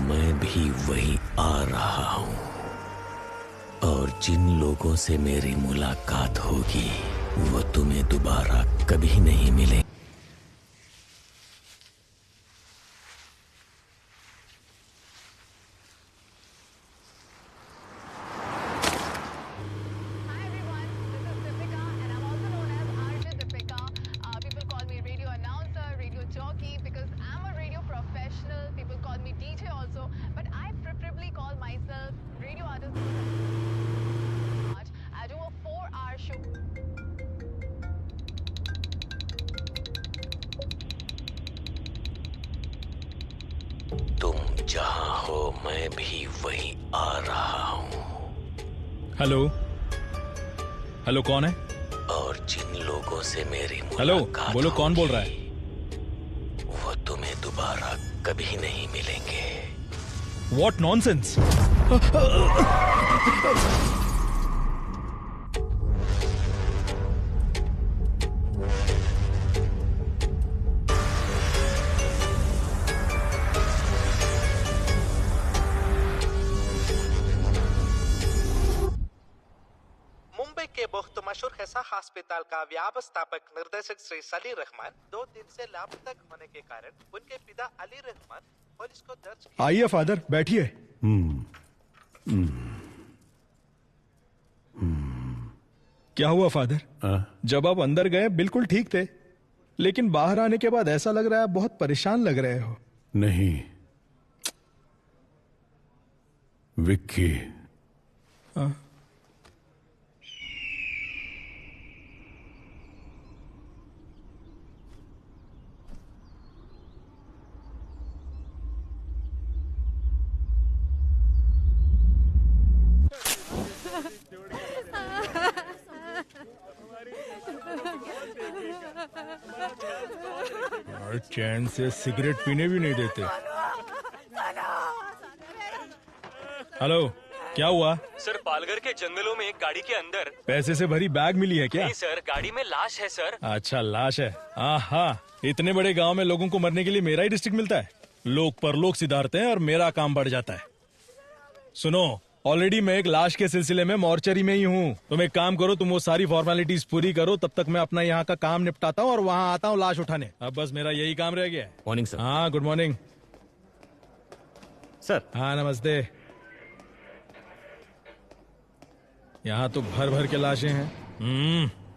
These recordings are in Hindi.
मैं भी वही आ रहा हूँ और जिन लोगों से मेरी मुलाकात होगी वो तुम्हें दोबारा कभी नहीं मिले। तुम जहां हो मैं भी वहीं आ रहा हूँ। हेलो हेलो, कौन है? और जिन लोगों से मेरी हेलो, मुलाकात बोलो कौन बोल रहा है? वो तुम्हें दोबारा कभी नहीं मिलेंगे। What nonsense! मुंबई के बहुत मशहूर हेसा अस्पताल का व्यवस्थापक निर्देशक श्री सलीर रहमान 2 दिन से लापता होने के कारण उनके पिता अली रहमान पुलिस को दर्ज किया। आइए फादर, बैठिए। क्या हुआ फादर? जब आप अंदर गए बिल्कुल ठीक थे, लेकिन बाहर आने के बाद ऐसा लग रहा है आप बहुत परेशान लग रहे हो। नहीं विक्की, और चैन से सिगरेट पीने भी नहीं देते। हेलो, क्या हुआ? सर, पालघर के जंगलों में एक गाड़ी के अंदर पैसे से भरी बैग मिली है क्या? नहीं सर, गाड़ी में लाश है सर। अच्छा, लाश है। हाँ, इतने बड़े गांव में लोगों को मरने के लिए मेरा ही डिस्ट्रिक्ट मिलता है। लोग परलोक सिधारते हैं और मेरा काम बढ़ जाता है। सुनो, ऑलरेडी मैं एक लाश के सिलसिले में मॉर्चरी में ही हूँ। तुम एक काम करो, तुम वो सारी फॉर्मेलिटीज पूरी करो, तब तक मैं अपना यहाँ का काम निपटाता हूँ और वहाँ आता हूँ लाश उठाने। अब बस मेरा यही काम रह गया है। Morning sir. हाँ, गुड मॉर्निंग सर। हाँ, नमस्ते। यहाँ तो भर भर के लाशें हैं।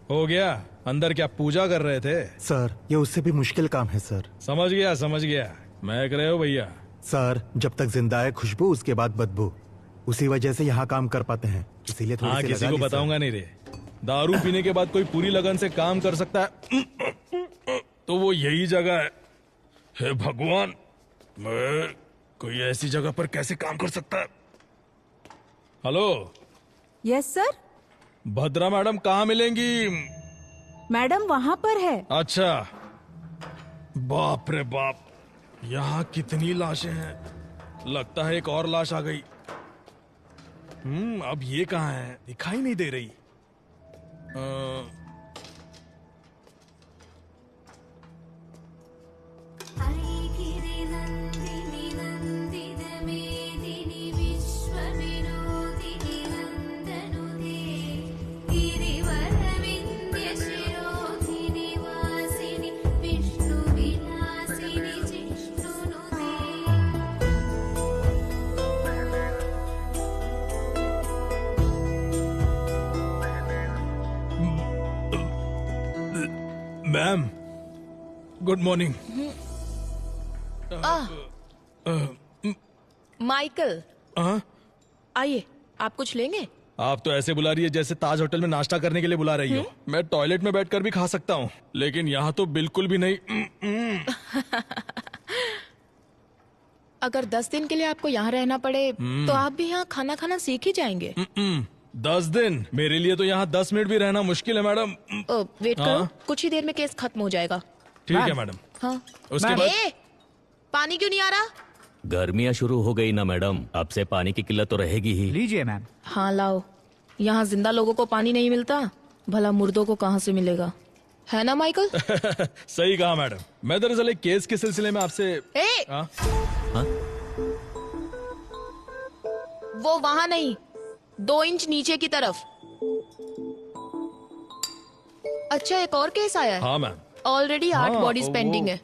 हो गया। अंदर क्या पूजा कर रहे थे? सर, ये उससे भी मुश्किल काम है सर। समझ गया। मैं कर रहे हो भैया। सर, जब तक जिंदा है खुशबू, उसके बाद बदबू। उसी वजह से यहाँ काम कर पाते हैं, इसीलिए थोड़ी हाँ, सी किसी लगा को ली, बताऊंगा नहीं रे। दारू पीने के बाद कोई पूरी लगन से काम कर सकता है तो वो यही जगह है। हे भगवान, मैं कोई ऐसी जगह पर कैसे काम कर सकता है? Hello. Yes sir. Bhadra madam कहाँ मिलेंगी? मैडम वहाँ पर है। अच्छा, बाप रे बाप, यहाँ कितनी लाशें हैं। लगता है एक और लाश आ गई। अब ये कहाँ है? दिखाई नहीं दे रही। Ma'am, good morning. माइकल, आइए, आप कुछ लेंगे? आप तो ऐसे बुला रही है जैसे ताज होटल में नाश्ता करने के लिए बुला रही हो। मैं टॉयलेट में बैठकर भी खा सकता हूँ, लेकिन यहाँ तो बिल्कुल भी नहीं। अगर 10 दिन के लिए आपको यहाँ रहना पड़े तो आप भी यहाँ खाना खाना सीख ही जाएंगे। 10 दिन? मेरे लिए तो यहाँ 10 मिनट भी रहना मुश्किल है मैडम। वेट करो, कुछ ही देर में केस खत्म हो जाएगा। ठीक है मैडम। हाँ। उसके बाद पानी क्यों नहीं आ रहा? गर्मियाँ शुरू हो गई ना मैडम, अब से पानी की किल्लत तो रहेगी ही। लीजिए मैम। हाँ लाओ। यहाँ जिंदा लोगों को पानी नहीं मिलता, भला मुर्दों को कहाँ से मिलेगा, है ना माइकल? सही कहा मैडम। मैं दरअसल एक केस के सिलसिले में आपसे। वो वहां नहीं, 2 इंच नीचे की तरफ। अच्छा, एक और केस आया है। हाँ मैम। ऑलरेडी 8 हाँ, बॉडीज वो- पेंडिंग है।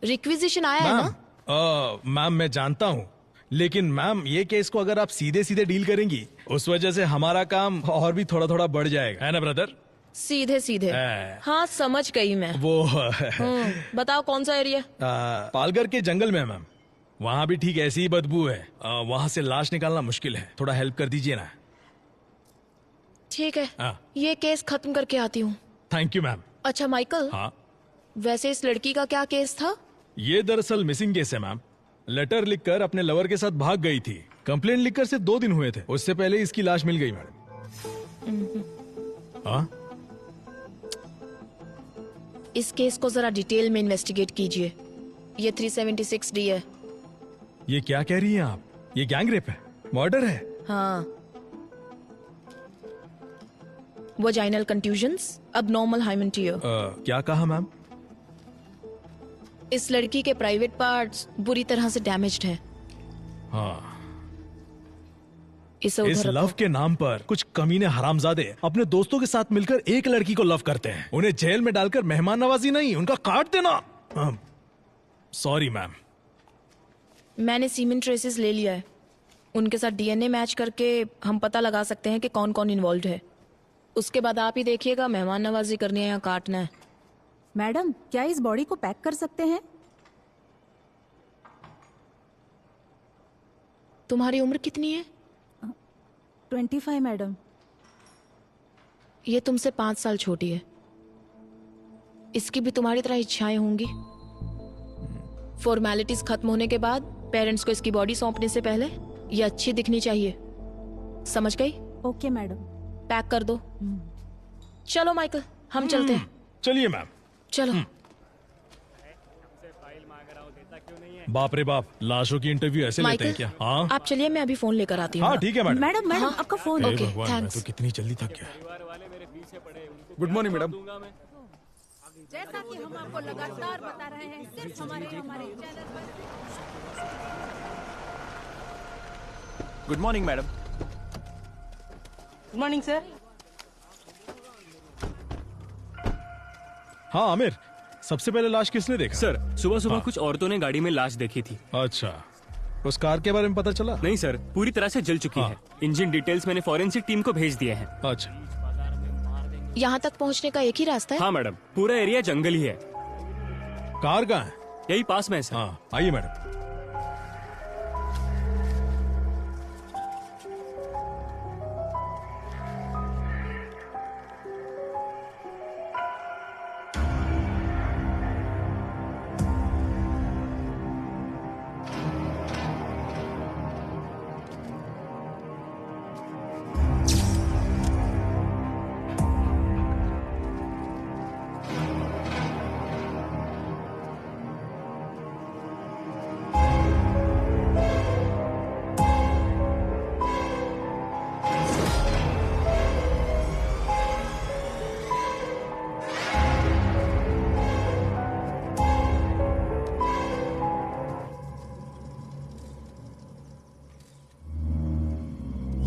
रिक्विजिशन आया है ना? मैम मैं जानता हूँ, लेकिन मैम ये केस को अगर आप सीधे सीधे डील करेंगी, उस वजह से हमारा काम और भी थोड़ा थोड़ा बढ़ जाएगा, है ना ब्रदर? सीधे सीधे। हाँ, समझ गई मैं। वो बताओ कौन सा एरिया? पालघर के जंगल में है मैम। वहाँ भी ठीक ऐसी ही बदबू है। वहाँ से लाश निकालना मुश्किल है, थोड़ा हेल्प कर दीजिए ना। ठीक है, हाँ। ये केस खत्म करके आती हूँ। Thank you ma'am. अच्छा माइकल, हाँ, वैसे इस लड़की का क्या केस था? ये दरअसल मिसिंग केस है मैम। लेटर लिखकर अपने लवर के साथ भाग गई थी। कंप्लेंट लिखकर सिर्फ 2 दिन हुए थे, उससे पहले इसकी लाश मिल गई मैडम। हाँ, इस केस को जरा डिटेल में इन्वेस्टिगेट कीजिए। ये 376D है। ये क्या कह रही हैं आप? ये गैंग रेप है, मर्डर है। हाँ, vaginal contusions, abnormal hymen tear. क्या कहा मैम? इस लड़की के प्राइवेट पार्ट्स बुरी तरह से डैमेज्ड हैं। हाँ, इसे इस उधर लव रखो। के नाम पर कुछ कमीने हरामजादे अपने दोस्तों के साथ मिलकर एक लड़की को लव करते हैं। उन्हें जेल में डालकर मेहमान नवाजी नहीं, उनका काट देना। Sorry ma'am. मैंने सीमेंट ट्रेसेस ले लिया है। उनके साथ डीएनए मैच करके हम पता लगा सकते हैं कि कौन कौन इन्वॉल्व है। उसके बाद आप ही देखिएगा मेहमान नवाजी करनी है या काटना है। मैडम, क्या इस बॉडी को पैक कर सकते हैं? तुम्हारी उम्र कितनी है? 25 मैडम। ये तुमसे 5 साल छोटी है। इसकी भी तुम्हारी तरह इच्छाएं होंगी। फॉर्मेलिटीज खत्म होने के बाद पेरेंट्स को इसकी बॉडी सौंपने से पहले ये अच्छी दिखनी चाहिए। समझ गई? Okay madam. पैक कर दो। चलो माइकल, हम चलते हैं। चलिए मैम। चलो। बाप रे बाप, लाशों की इंटरव्यू ऐसे लेते हैं क्या? हाँ आप चलिए, मैं अभी फोन लेकर आती हूँ। हाँ, ठीक है मैडम। मैडम मैडम, आपका फोन। हे ओके, भगवान, मैं थैंक्स। तो कितनी जल्दी थक गया। Good morning madam. जैसा कि हम आपको लगातार बता रहे हैं, सिर्फ हमारे चैनल पर। Good morning madam. Good morning sir. हाँ आमिर, सबसे पहले लाश किसने देखा? सर, सुबह सुबह हाँ। कुछ औरतों ने गाड़ी में लाश देखी थी। अच्छा, उस कार के बारे में पता चला? नहीं सर, पूरी तरह से जल चुकी हाँ। है। इंजन डिटेल्स मैंने फॉरेंसिक टीम को भेज दिए हैं। अच्छा, यहाँ तक पहुँचने का एक ही रास्ता है। हाँ मैडम, पूरा एरिया जंगल ही है। कार कहाँ है? यही पास में है सर। हाँ, आइए मैडम।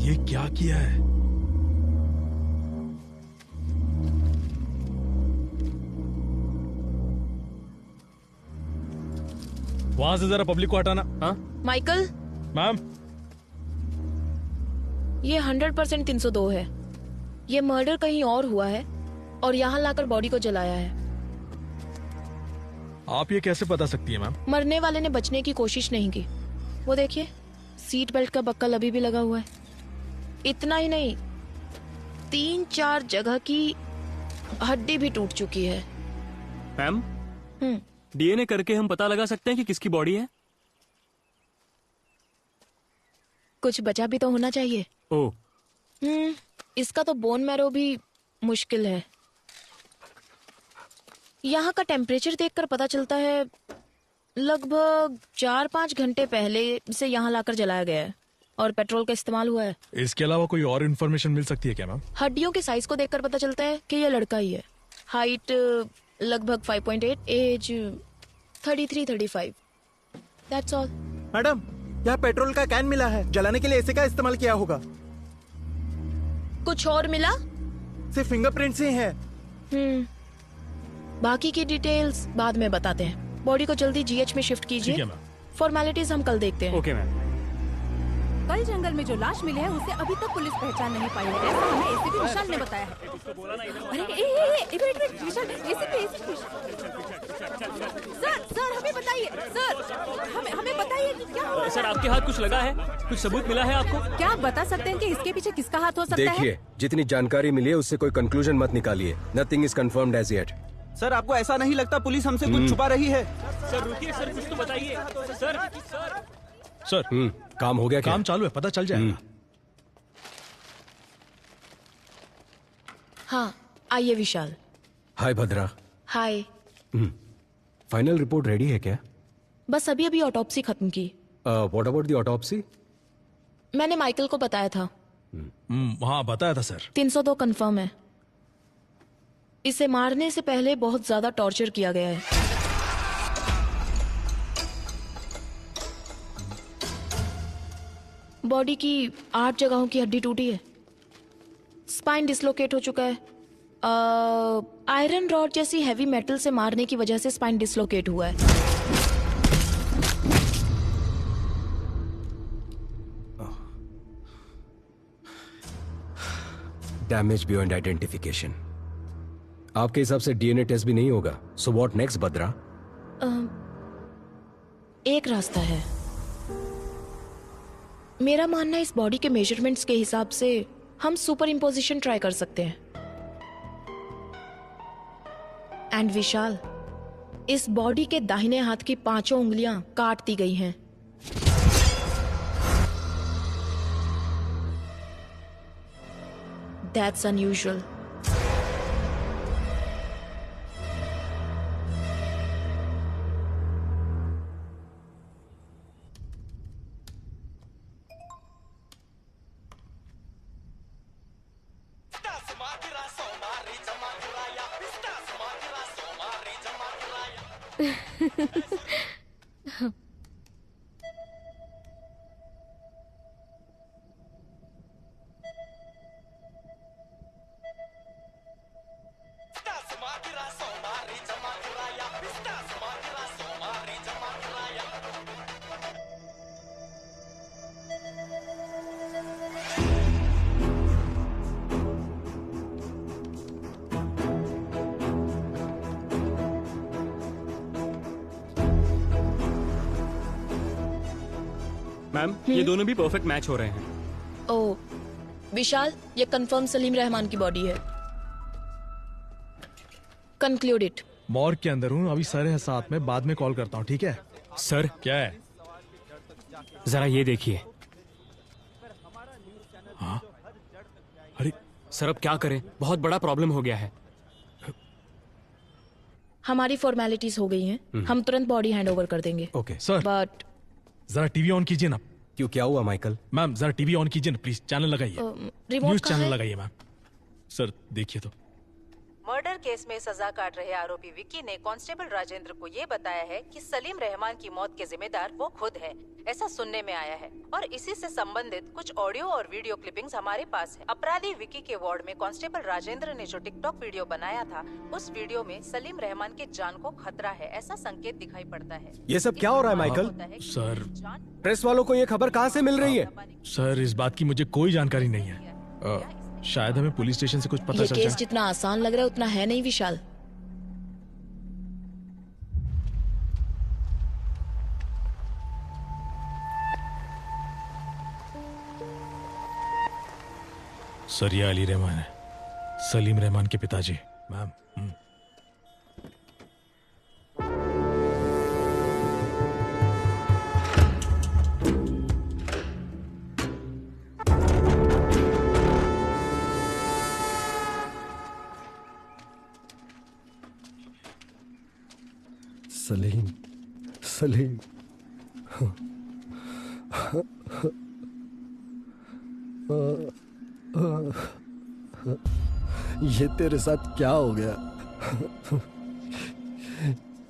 ये क्या किया है? वहां से जरा पब्लिक को हटाना। हाँ माइकल, मैम, ये 100% 302 है। ये मर्डर कहीं और हुआ है और यहाँ लाकर बॉडी को जलाया है। आप ये कैसे बता सकती है मैम? मरने वाले ने बचने की कोशिश नहीं की। वो देखिए, सीट बेल्ट का बक्कल अभी भी लगा हुआ है। इतना ही नहीं, 3-4 जगह की हड्डी भी टूट चुकी है। मैम, हम्म, डीएनए करके हम पता लगा सकते हैं कि किसकी बॉडी है? कुछ बचा भी तो होना चाहिए। ओह, इसका तो बोन मैरो भी मुश्किल है। यहाँ का टेम्परेचर देखकर पता चलता है लगभग 4-5 घंटे पहले से यहाँ लाकर जलाया गया है और पेट्रोल का इस्तेमाल हुआ है। इसके अलावा कोई और इन्फॉर्मेशन मिल सकती है क्या मैम? हड्डियों के साइज को देखकर पता चलता है कि यह लड़का ही है। हाइट लगभग 5.8, एज 33-35। That's all. मैडम, यहाँ पेट्रोल का कैन मिला है, जलाने के लिए इसी का इस्तेमाल किया होगा। कुछ और मिला? सिर्फ फिंगरप्रिंट्स ही हैं। बाकी की डिटेल्स बाद में बताते हैं। बॉडी को जल्दी जीएच में शिफ्ट ठीक है कीजिए। मैम। फॉर्मेलिटीज हम कल देखते हैं। Okay ma'am. कल जंगल में जो लाश मिली है उसे अभी तक पुलिस पहचान नहीं पाई है, ऐसा हमें एसीपी विशाल ने बताया है। अरे एक मिनट विशाल, एसीपी सर हमें बताइए, सर हमें बताइए कि क्या हुआ। सर आपके हाथ कुछ लगा है? कुछ सबूत मिला है आपको? क्या आप बता सकते हैं कि इसके पीछे किसका हाथ हो सकता है? देखिए, जितनी जानकारी मिली है उससे कोई कंक्लूजन मत निकालिए। Nothing is confirmed as yet. Sir आपको ऐसा नहीं लगता पुलिस हमसे कुछ छुपा रही है? सर रुकिए सर, कुछ तो बताइए सर। सर काम हो गया क्या? काम चालू है, पता चल जाएगा। हाँ आइए विशाल। हाय भद्रा। हाय। फाइनल रिपोर्ट रेडी है क्या? बस अभी ऑटोप्सी खत्म की। What about the autopsy? मैंने माइकल को बताया था। हाँ बताया था सर। 302 कंफर्म है। इसे मारने से पहले बहुत ज्यादा टॉर्चर किया गया है। बॉडी की 8 जगहों की हड्डी टूटी है। स्पाइन डिसलोकेट हो चुका है। आयरन रॉड जैसी हैवी मेटल से मारने की वजह से स्पाइन डिसलोकेट हुआ है। Damage beyond identification. आपके हिसाब से डीएनए टेस्ट भी नहीं होगा। सो व्हाट नेक्स्ट भद्रा? एक रास्ता है। मेरा मानना है इस बॉडी के मेजरमेंट्स के हिसाब से हम सुपर इम्पोजिशन ट्राई कर सकते हैं। एंड विशाल, इस बॉडी के दाहिने हाथ की 5 उंगलियां काट दी गई हैं। That's unusual. मैम ये दोनों भी परफेक्ट मैच हो रहे हैं। ओ विशाल, ये कंफर्म सलीम रहमान की बॉडी है। Conclude it. मॉर्ग के अंदर हूँ, अभी सर है साथ में, बाद में कॉल करता हूँ, ठीक है? सर क्या है? जरा ये देखिए। हाँ? अरे सर अब क्या करें, बहुत बड़ा प्रॉब्लम हो गया है। हमारी फॉर्मेलिटीज हो गई हैं। हम तुरंत बॉडी हैंड ओवर कर देंगे। ओके सर, बट जरा टीवी ऑन कीजिए ना। क्यों, क्या हुआ माइकल? मैम जरा टीवी ऑन कीजिए ना प्लीज, चैनल लगाइए। रिमोट न्यूज कहाँ चैनल है? लगाइए मैम। सर देखिए तो। मर्डर केस में सजा काट रहे आरोपी विक्की ने कांस्टेबल राजेंद्र को ये बताया है कि सलीम रहमान की मौत के जिम्मेदार वो खुद है, ऐसा सुनने में आया है। और इसी से संबंधित कुछ ऑडियो और वीडियो क्लिपिंग्स हमारे पास है। अपराधी विक्की के वार्ड में कांस्टेबल राजेंद्र ने जो टिकटॉक वीडियो बनाया था, उस वीडियो में सलीम रहमान के जान को खतरा है, ऐसा संकेत दिखाई पड़ता है। ये सब क्या हो रहा है माइकल? सर प्रेस वालों को ये खबर कहाँ से मिल रही है? सर इस बात की मुझे कोई जानकारी नहीं है। शायद हमें पुलिस स्टेशन से कुछ पता ये चल केस जाए। जितना आसान लग रहा है उतना है नहीं विशाल। सर ये अली रहमान है, सलीम रहमान के पिताजी। मैम सलीम, सलीम। ये तेरे साथ क्या हो गया?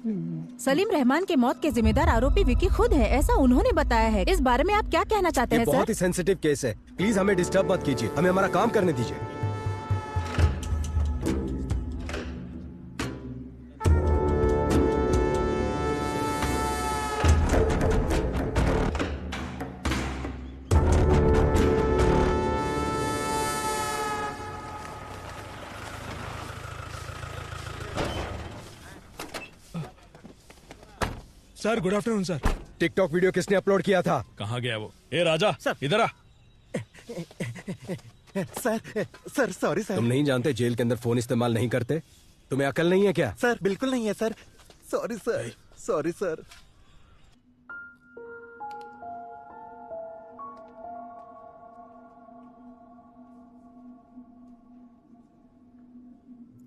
सलीम रहमान के मौत के जिम्मेदार आरोपी विकी खुद है, ऐसा उन्होंने बताया है। इस बारे में आप क्या कहना चाहते हैं सर? बहुत ही सेंसिटिव केस है, प्लीज हमें डिस्टर्ब मत कीजिए, हमें हमारा काम करने दीजिए। Sir good afternoon sir. TikTok video किसने अपलोड किया था? कहाँ गया वो? ए राजा इधर आ। Sir sorry sir. तुम नहीं जानते जेल के अंदर फोन इस्तेमाल नहीं करते? तुम्हें अकल नहीं है क्या? सर बिल्कुल नहीं है sir. Sorry sir, sorry sir.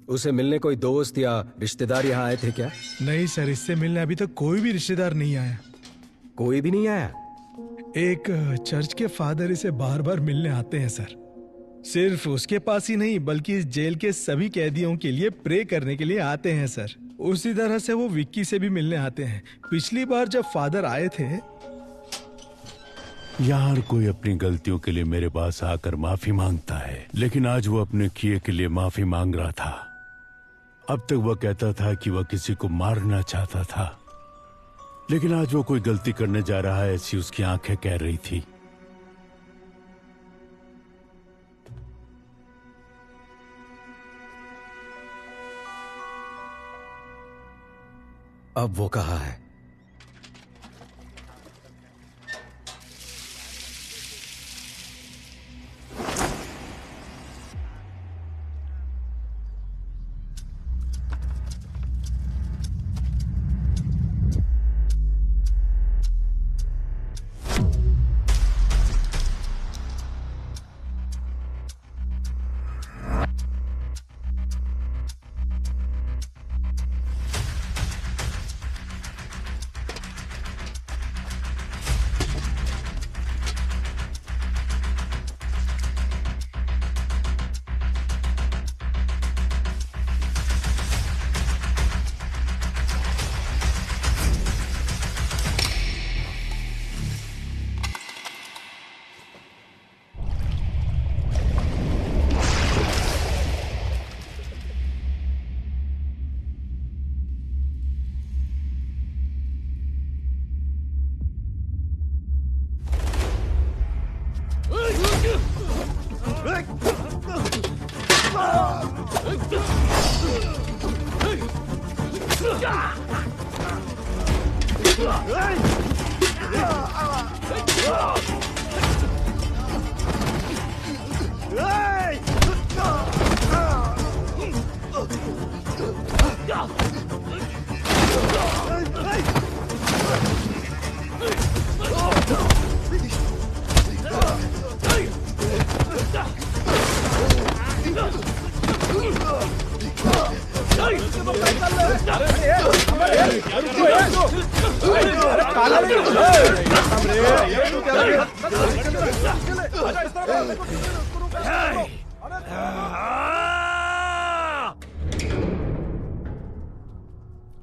उसे मिलने कोई दोस्त या रिश्तेदार यहाँ आए थे क्या? नहीं सर, इससे मिलने अभी तक कोई भी रिश्तेदार नहीं आया। कोई भी नहीं आया? एक चर्च के फादर इसे बार बार मिलने आते हैं सर। सिर्फ उसके पास ही नहीं बल्कि इस जेल के सभी कैदियों के लिए प्रे करने के लिए आते हैं सर। उसी तरह से वो विक्की से भी मिलने आते हैं। पिछली बार जब फादर आए थे, यार कोई अपनी गलतियों के लिए मेरे पास आकर माफी मांगता है, लेकिन आज वो अपने किए के लिए माफी मांग रहा था। अब तक वह कहता था कि वह किसी को मारना चाहता था, लेकिन आज वो कोई गलती करने जा रहा है ऐसी उसकी आंखें कह रही थी। अब वो कहाँ है?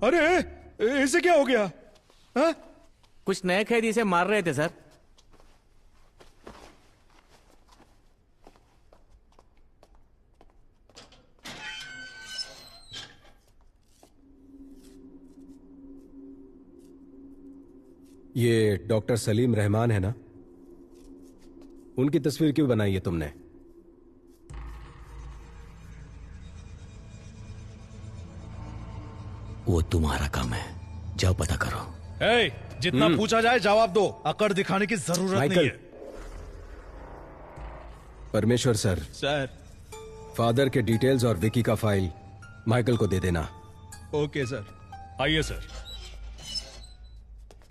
अरे इसे क्या हो गया? हा? कुछ नए कैदी इसे मार रहे थे सर। ये डॉक्टर सलीम रहमान है ना? उनकी तस्वीर क्यों बनाई है तुमने? वो तुम्हारा काम है, जाओ पता करो। जितना पूछा जाए जवाब दो, अकड़ दिखाने की जरूरत नहीं है। परमेश्वर सर, फादर के डिटेल्स और विकी का फाइल माइकल को दे देना। Okay sir. आइए सर।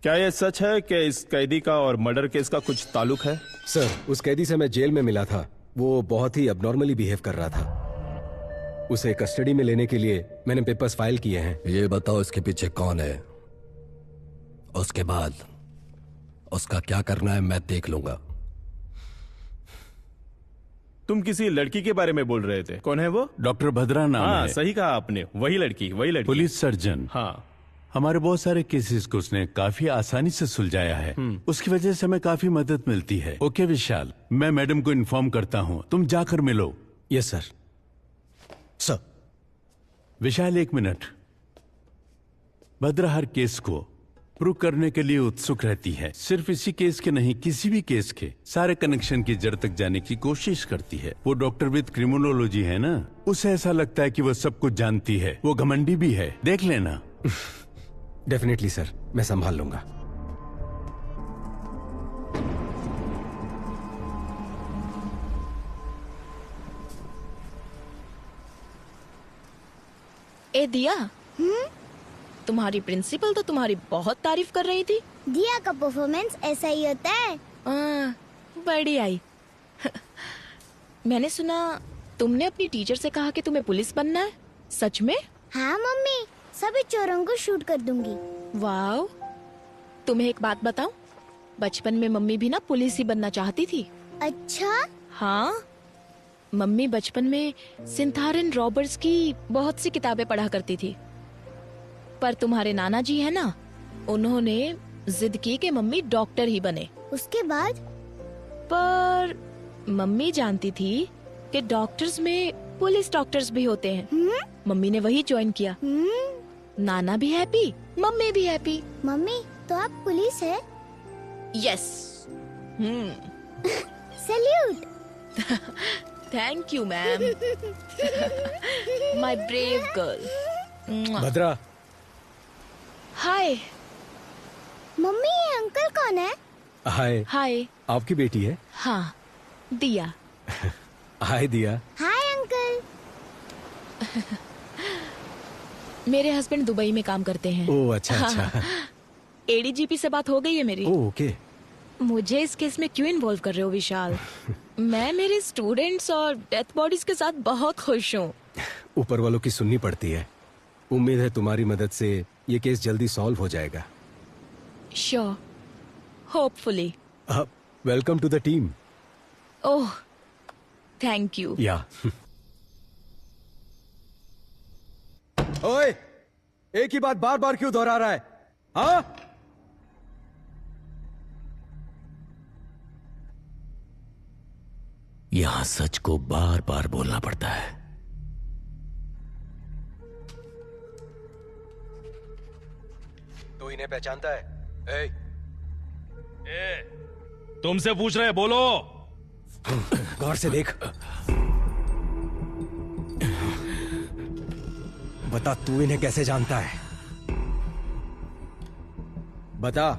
क्या यह सच है कि इस कैदी का और मर्डर केस का कुछ ताल्लुक है? सर, उस कैदी से मैं जेल में मिला था। वो बहुत ही अबनॉर्मली बिहेव कर रहा था। उसे कस्टडी में लेने के लिए मैंने पेपर्स फाइल किए हैं। ये बताओ इसके पीछे कौन है, उसके बाद उसका क्या करना है मैं देख लूंगा। तुम किसी लड़की के बारे में बोल रहे थे, कौन है वो? डॉक्टर भद्रा नाम हाँ, है। सही कहा आपने, वही लड़की, वही लड़की। Police surgeon. हाँ, हमारे बहुत सारे केसेस को उसने काफी आसानी से सुलझाया है। उसकी वजह से हमें काफी मदद मिलती है। ओके विशाल, मैं मैडम को इन्फॉर्म करता हूँ, तुम जाकर मिलो। Yes sir. सर। विशाल, 1 मिनट। भद्रा हर केस को प्रूव करने के लिए उत्सुक रहती है। सिर्फ इसी केस के नहीं, किसी भी केस के सारे कनेक्शन की जड़ तक जाने की कोशिश करती है। वो डॉक्टर विद क्रिमिनोलॉजी है ना, उसे ऐसा लगता है कि वो सब कुछ जानती है। वो घमंडी भी है, देख लेना। डेफिनेटली सर, मैं संभाल लूंगा। ए दिया, तुम्हारी प्रिंसिपल तो तुम्हारी बहुत तारीफ कर रही थी। दिया का परफॉर्मेंस ऐसा ही होता है। बड़ी आई। मैंने सुना तुमने अपनी टीचर से कहा कि तुम्हें पुलिस बनना है, सच में? हाँ मम्मी, सभी चोरों को शूट कर दूंगी। वाओ। तुम्हें एक बात बताऊं, बचपन में मम्मी भी ना पुलिस ही बनना चाहती थी। अच्छा? हाँ, मम्मी बचपन में सिंथारन रॉबर्ट्स की बहुत सी किताबें पढ़ा करती थी। पर तुम्हारे नाना जी है ना, उन्होंने जिद की कि मम्मी डॉक्टर ही बने। उसके बाद? पर मम्मी जानती थी कि डॉक्टर्स में पुलिस डॉक्टर्स भी होते हैं। मम्मी ने वही ज्वाइन किया। नाना भी हैप्पी, मम्मी भी हैप्पी। मम्मी, तो आप पुलिस है? Yes. Salute. Thank you ma'am. My brave girl. Bhadra. Hi. Mummy, ये अंकल कौन है? हाय। हाय। आपकी बेटी है? हाँ, दिया। हाय दिया। Hi uncle. मेरे हस्बैंड दुबई में काम करते हैं। ओह अच्छा अच्छा। एडीजीपी से बात हो गई है मेरी। Oh okay. मुझे इस केस में क्यों इन्वॉल्व कर रहे हो विशाल? मैं मेरे स्टूडेंट्स और डेथ बॉडीज के साथ बहुत खुश हूँ। ऊपर वालों की सुननी पड़ती है। उम्मीद है तुम्हारी मदद से ये केस जल्दी सॉल्व हो जाएगा। Sure, hopefully. Welcome to the team. Oh, thank you. Yeah. ओए, एक ही बात बार बार क्यों दोहरा रहा है? हाँ? यहां सच को बार बार बोलना पड़ता है। तो इन्हें पहचानता है? तुमसे पूछ रहे, बोलो। गौर से देख। बता, तू इन्हें कैसे जानता है? बता।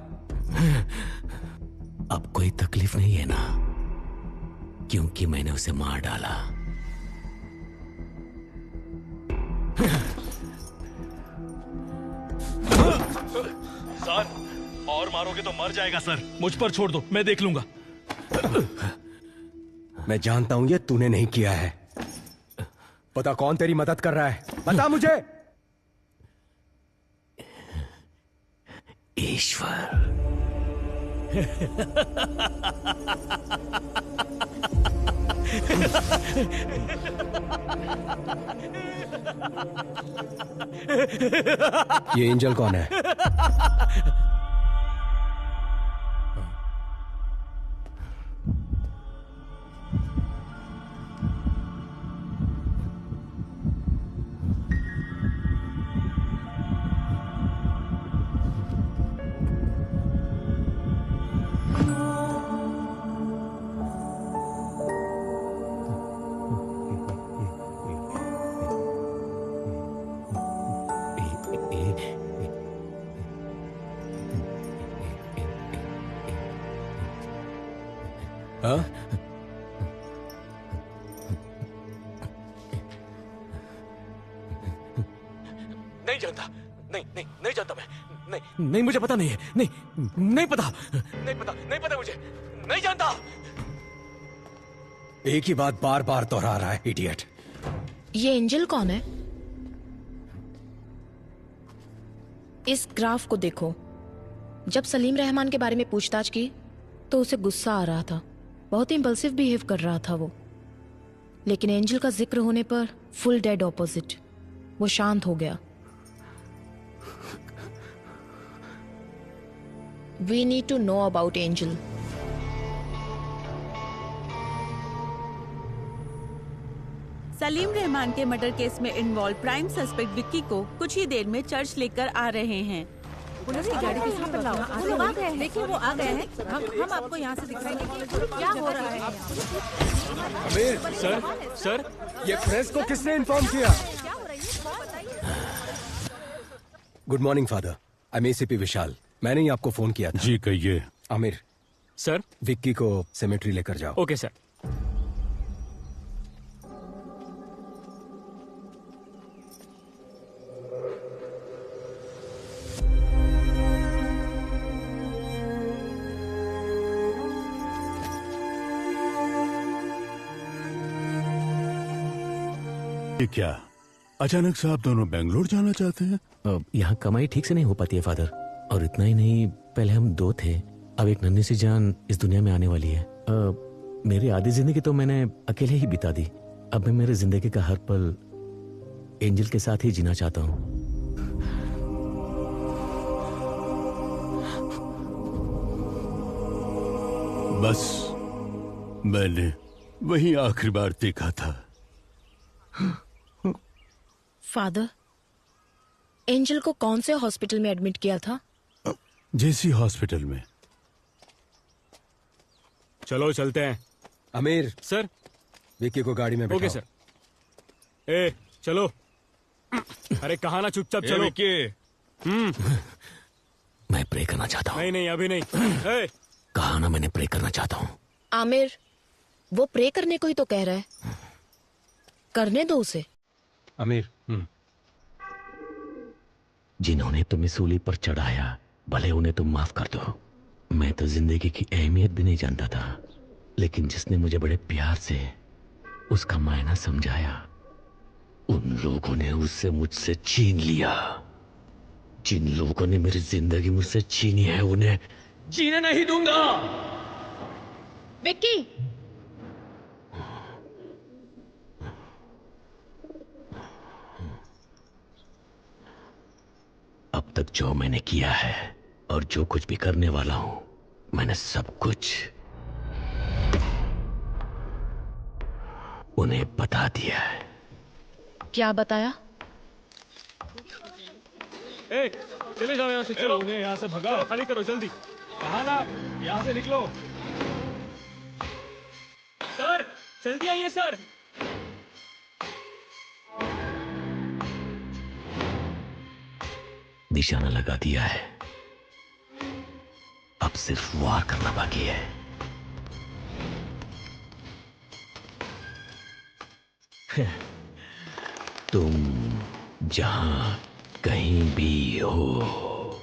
अब कोई तकलीफ नहीं है ना, क्योंकि मैंने उसे मार डाला। सर, और मारोगे तो मर जाएगा सर। मुझ पर छोड़ दो, मैं देख लूंगा। मैं जानता हूं ये तूने नहीं किया है। पता कौन तेरी मदद कर रहा है? बता मुझे। ईश्वर। ये एंजल कौन है? हाँ? नहीं जानता। नहीं जानता मैं। नहीं मुझे पता नहीं है। नहीं पता मुझे। नहीं जानता। एक ही बात बार बार दोहरा रहा है, इडियट। ये एंजल कौन है? इस ग्राफ को देखो। जब सलीम रहमान के बारे में पूछताछ की तो उसे गुस्सा आ रहा था, बहुत ही इंपल्सिव बिहेव कर रहा था वो। लेकिन एंजल का जिक्र होने पर फुल डेड ऑपोजिट, वो शांत हो गया। We need to know about Angel. Salim Rahman के मर्डर केस में इन्वॉल्व प्राइम सस्पेक्ट विक्की को कुछ ही देर में चर्च लेकर आ रहे हैं। पुलिस की गाड़ी किसी पे लाओ। वो लोग आ गए हैं। देखिए वो आ गए हैं। हम आपको यहाँ से दिखाएंगे कि क्या हो रहा है। आमिर, सर ये प्रेस को किसने इन्फॉर्म किया? Good morning father, I am ACP Vishal. मैंने ही आपको फोन किया था। जी कहिए। आमिर सर, विक्की को सेमेट्री लेकर जाओ। Okay sir. ये क्या अचानक से आप दोनों बेंगलोर जाना चाहते हैं? यहाँ कमाई ठीक से नहीं हो पाती है फादर, और इतना ही नहीं, पहले हम 2 थे, अब एक नन्ही सी जान इस दुनिया में आने वाली है। मेरी आधी जिंदगी तो मैंने अकेले ही बिता दी। अब मैं मेरे जिंदगी का हर पल एंजल के साथ ही जीना चाहता हूँ। बस मैंने वही आखिरी बार देखा था। फादर, एंजल को कौन से हॉस्पिटल में एडमिट किया था? जेसी हॉस्पिटल में। चलो चलते हैं। आमिर सर, विक्की को गाड़ी में बैठाओ। Okay sir. ए चलो। अरे कहा ना, चुपचाप चलो। मैं प्रे करना चाहता हूँ। नहीं अभी नहीं। कहा ना मैंने प्रे करना चाहता हूँ। आमिर, वो प्रे करने को ही तो कह रहा है, करने दो उसे। आमिर, जिन्होंने तुम्हें सूली पर चढ़ाया, भले उन्हें तुम माफ कर दो। मैं तो जिंदगी की अहमियत भी नहीं जानता था, लेकिन जिसने मुझे बड़े प्यार से उसका मायना समझाया, उन लोगों ने उससे मुझसे छीन लिया। जिन लोगों ने मेरी जिंदगी मुझसे छीनी है, उन्हें जीने नहीं दूंगा। विक्की, अब तक जो मैंने किया है और जो कुछ भी करने वाला हूं, मैंने सब कुछ उन्हें बता दिया है। क्या बताया? चले जाओ यहाँ से, चलो। उन्हें यहाँ से भगाओ, खाली करो जल्दी। कहा ना, यहाँ से निकलो। सर जल्दी आइए सर। निशाना लगा दिया है, अब सिर्फ वार करना बाकी है। तुम जहां कहीं भी हो,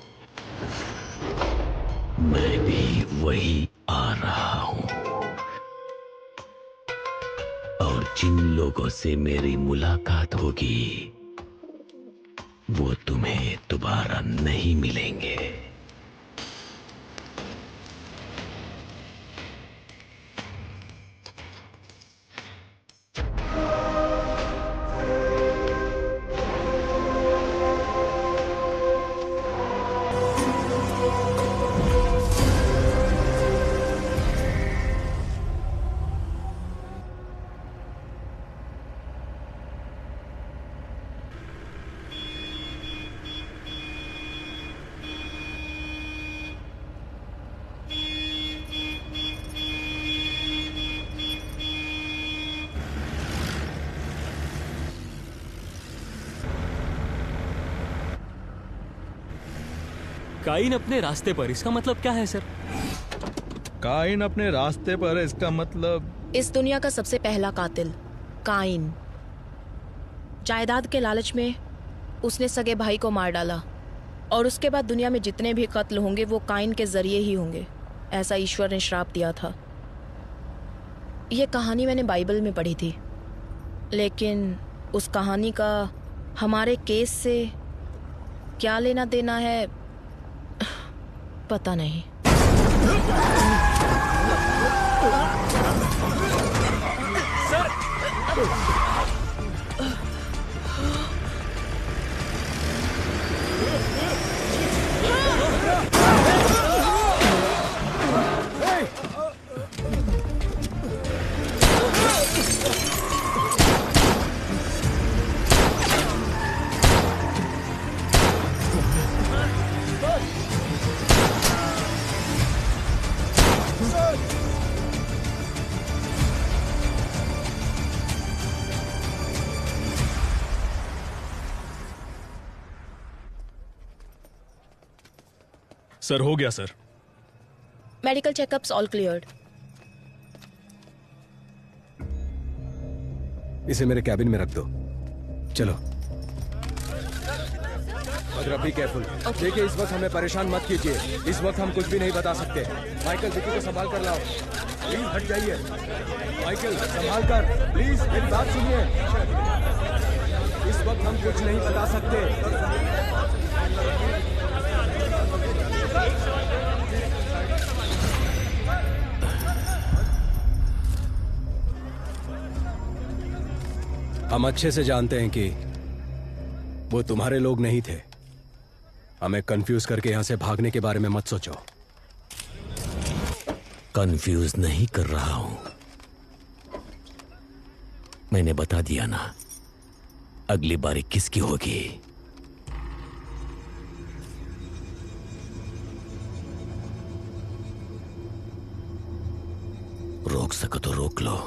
मैं भी वही आ रहा हूं, और जिन लोगों से मेरी मुलाकात होगी, वो तुम्हें दोबारा नहीं मिलेंगे। काइन अपने रास्ते पर, इसका मतलब क्या है सर? काइन अपने रास्ते पर, इसका मतलब इस दुनिया का सबसे पहला कातिल काइन। जायदाद के लालच में उसने सगे भाई को मार डाला, और उसके बाद दुनिया में जितने भी कत्ल होंगे वो काइन के जरिए ही होंगे, ऐसा ईश्वर ने श्राप दिया था। ये कहानी मैंने बाइबल में पढ़ी थी, लेकिन उस कहानी का हमारे केस से क्या लेना देना है पता नहीं। सर हो गया sir. Medical checkups all cleared. इसे मेरे कैबिन में रख दो। चलो मगर बी केयरफुल। देखिए इस वक्त हमें परेशान मत कीजिए, इस वक्त हम कुछ भी नहीं बता सकते। माइकल विकी को संभाल कर लाओ, प्लीज हट जाइए। माइकल संभाल कर, प्लीज मेरी बात सुनिए। इस वक्त हम कुछ नहीं बता सकते। हम अच्छे से जानते हैं कि वो तुम्हारे लोग नहीं थे। हमें कंफ्यूज करके यहां से भागने के बारे में मत सोचो। कंफ्यूज नहीं कर रहा हूं, मैंने बता दिया ना, अगली बारी किसकी होगी। रोक सको तो रोक लो।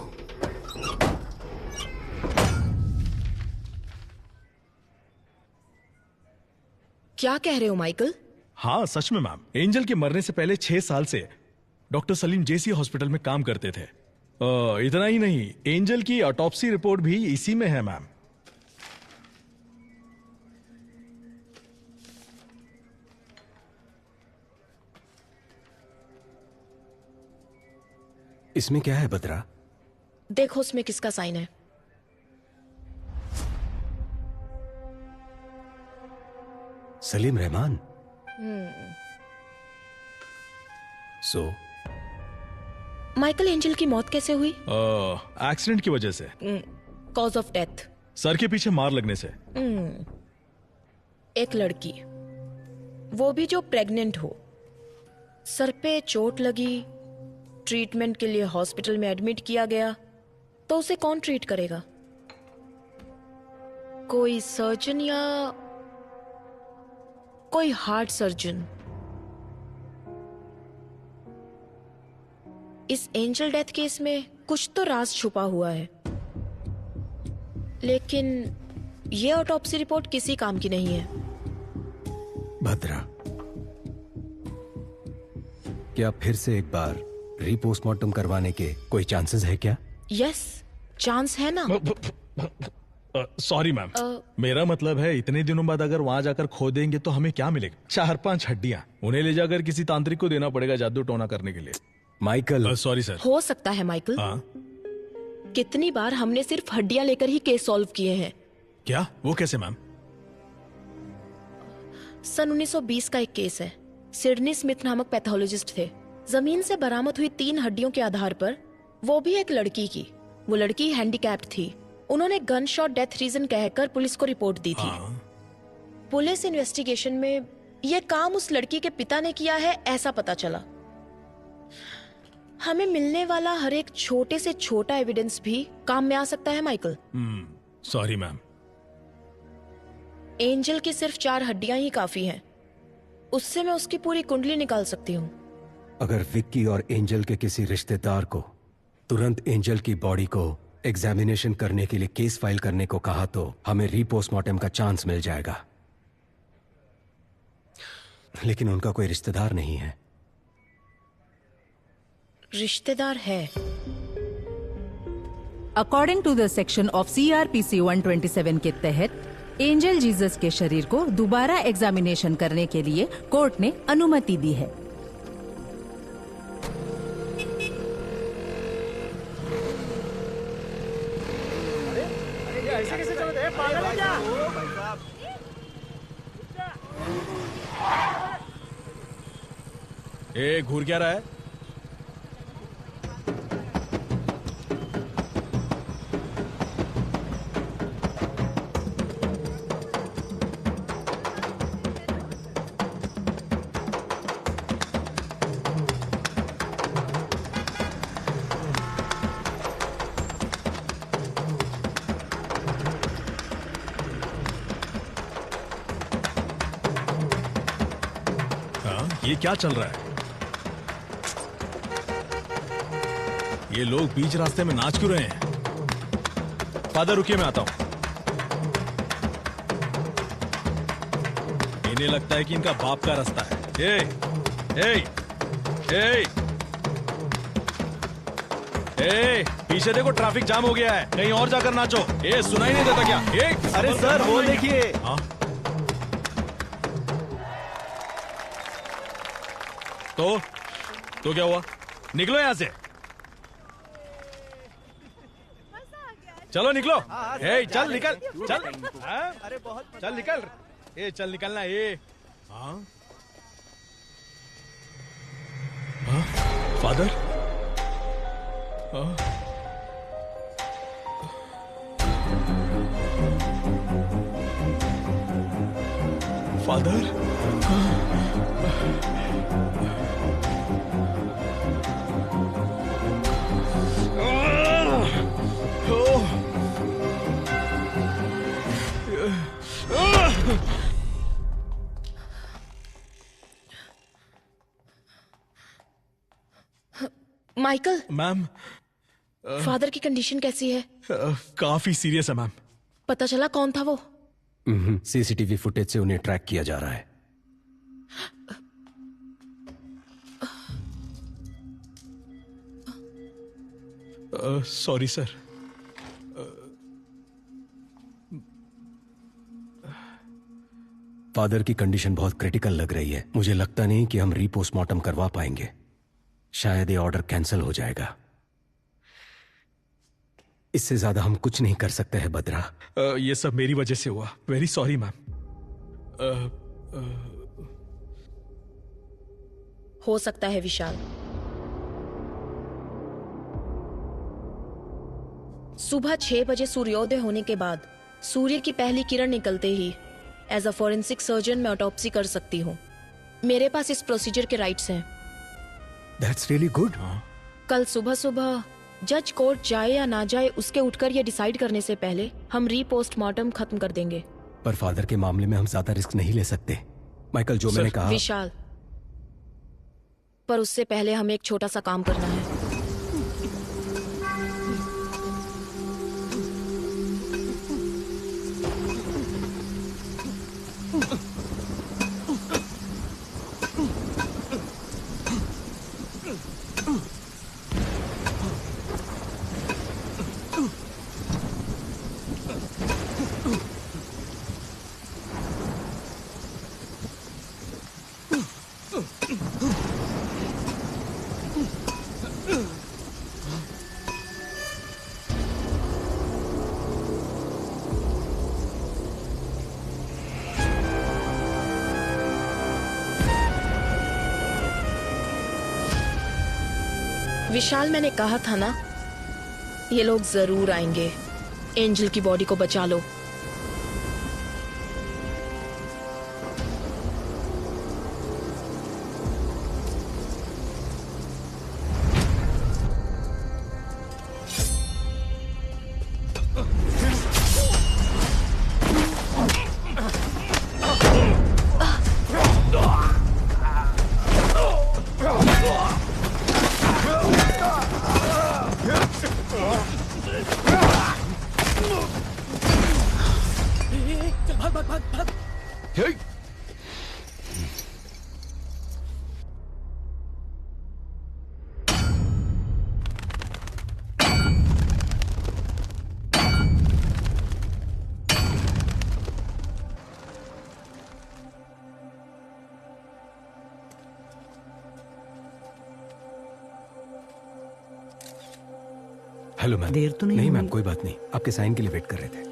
क्या कह रहे हो माइकल? हाँ सच में मैम, एंजल के मरने से पहले 6 साल से डॉक्टर सलीम जेसी हॉस्पिटल में काम करते थे। इतना ही नहीं, एंजल की ऑटोप्सी रिपोर्ट भी इसी में है मैम। इसमें क्या है बद्रा? देखो उसमें किसका साइन है। Salim Rahman. So Michael, angel की मौत कैसे हुई? एक्सीडेंट की वजह से। Cause of death? सर के पीछे मार लगने से। एक लड़की, वो भी जो प्रेग्नेंट हो, सर पे चोट लगी, ट्रीटमेंट के लिए हॉस्पिटल में एडमिट किया गया, तो उसे कौन ट्रीट करेगा? कोई सर्जन या कोई हार्ट सर्जन? इस एंजल डेथ केस में कुछ तो राज छुपा हुआ है, लेकिन ये ऑटोप्सी रिपोर्ट किसी काम की नहीं है। भद्रा, क्या फिर से एक बार रीपोस्टमार्टम करवाने के कोई चांसेस है क्या? यस, चांस है ना। सॉरी मैम, मेरा मतलब है इतने दिनों बाद अगर वहां जाकर खो देंगे तो हमें क्या मिलेगा? 4-5 हड्डियां, उन्हें ले जाकर किसी तांत्रिक को देना पड़ेगा जादू टोना करने के लिए। माइकल। Sorry sir. हो सकता है माइकल। कितनी बार हमने सिर्फ हड्डियां लेकर ही केस सॉल्व किए हैं। क्या? वो कैसे मैम? सन 1920 का एक केस है। सिडनी स्मिथ नामक पैथोलॉजिस्ट थे। जमीन से बरामद हुई 3 हड्डियों के आधार पर, वो भी एक लड़की की, वो लड़की हैंडीकैप्ड थी। उन्होंने गन शॉट डेथ रीजन कहकर पुलिस को रिपोर्ट दी थी। पुलिस इन्वेस्टिगेशन में यह काम उस लड़की के पिता ने किया है, ऐसा पता चला। हमें मिलने वाला हर एक छोटे से छोटा एविडेंस भी काम में आ सकता है माइकल। Sorry ma'am. एंजल की सिर्फ 4 हड्डियां ही काफी हैं। उससे मैं उसकी पूरी कुंडली निकाल सकती हूँ। अगर विक्की और एंजल के किसी रिश्तेदार को तुरंत एंजल की बॉडी को एग्जामिनेशन करने के लिए केस फाइल करने को कहा तो हमें रीपोस्टमार्टम का चांस मिल जाएगा। लेकिन उनका कोई रिश्तेदार नहीं है। रिश्तेदार है। According to the section of CRPC 127 के तहत एंजल जीसस के शरीर को दोबारा एग्जामिनेशन करने के लिए कोर्ट ने अनुमति दी है। ऐसे कैसे चलते हैं? पागल है क्या? घूर क्या रहा है? ये क्या चल रहा है? ये लोग बीच रास्ते में नाच क्यों रहे हैं? फादर रुकिए, मैं आता हूं। इन्हें लगता है कि इनका बाप का रास्ता है। ए, ए, पीछे देखो ट्रैफिक जाम हो गया है, कहीं और जाकर नाचो। ए, सुनाई नहीं देता क्या? अरे सर वो देखिए। हाँ? तो क्या हुआ? निकलो यहां से, चलो निकलो। ए, चल निकल, चल। अरे बहुत चल निकल। ए, चल निकलना। ए, हाँ? Father? Father? Michael. Ma'am, father की कंडीशन कैसी है? काफी सीरियस है मैम। पता चला कौन था वो? सीसीटीवी फुटेज से उन्हें ट्रैक किया जा रहा है। Sorry sir. फादर की कंडीशन बहुत क्रिटिकल लग रही है। मुझे लगता नहीं कि हम रीपोस्टमार्टम करवा पाएंगे। शायद ये ऑर्डर कैंसिल हो जाएगा। इससे ज्यादा हम कुछ नहीं कर सकते हैं बद्रा। ये सब मेरी वजह से हुआ। Very sorry ma'am. हो सकता है विशाल। सुबह 6 बजे सूर्योदय होने के बाद सूर्य की पहली किरण निकलते ही एज अ फॉरेंसिक सर्जन मैं ऑटोप्सी कर सकती हूँ। मेरे पास इस प्रोसीजर के राइट्स हैं। That's really good. कल सुबह सुबह जज कोर्ट जाए या ना जाए उसके उठकर ये डिसाइड करने से पहले हम रीपोस्टमार्टम खत्म कर देंगे। पर फादर के मामले में हम ज्यादा रिस्क नहीं ले सकते। माइकल, जो मैंने कहा। विशाल, पर उससे पहले हमें एक छोटा सा काम करना है। विशाल, मैंने कहा था ना, ये लोग जरूर आएंगे। एंजल की बॉडी को बचा लो। Hello ma'am. देर तो नहीं मैम, कोई बात नहीं। आपके साइन के लिए वेट कर रहे थे।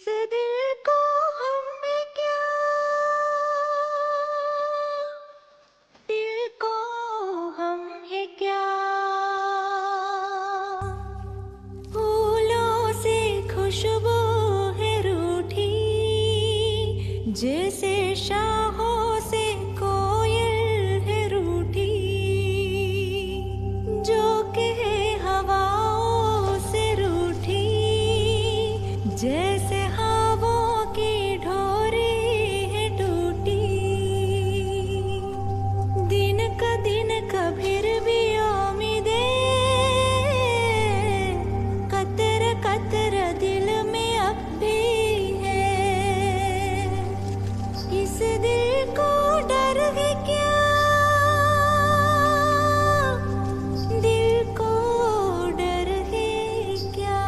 दिल को हमें क्या, दिल को हम है क्या, फूलों से खुशबू है रूठी, जैसे शाहों से कोयल है रूठी, जो कहे हवाओं से रूठी, जैसे हवाओं की ढोरी है टूटी, दिन कभीर भी उम्मीदे, कतर कतर दिल में अब भी है, इस दिल को डर है क्या, दिल को डर है क्या।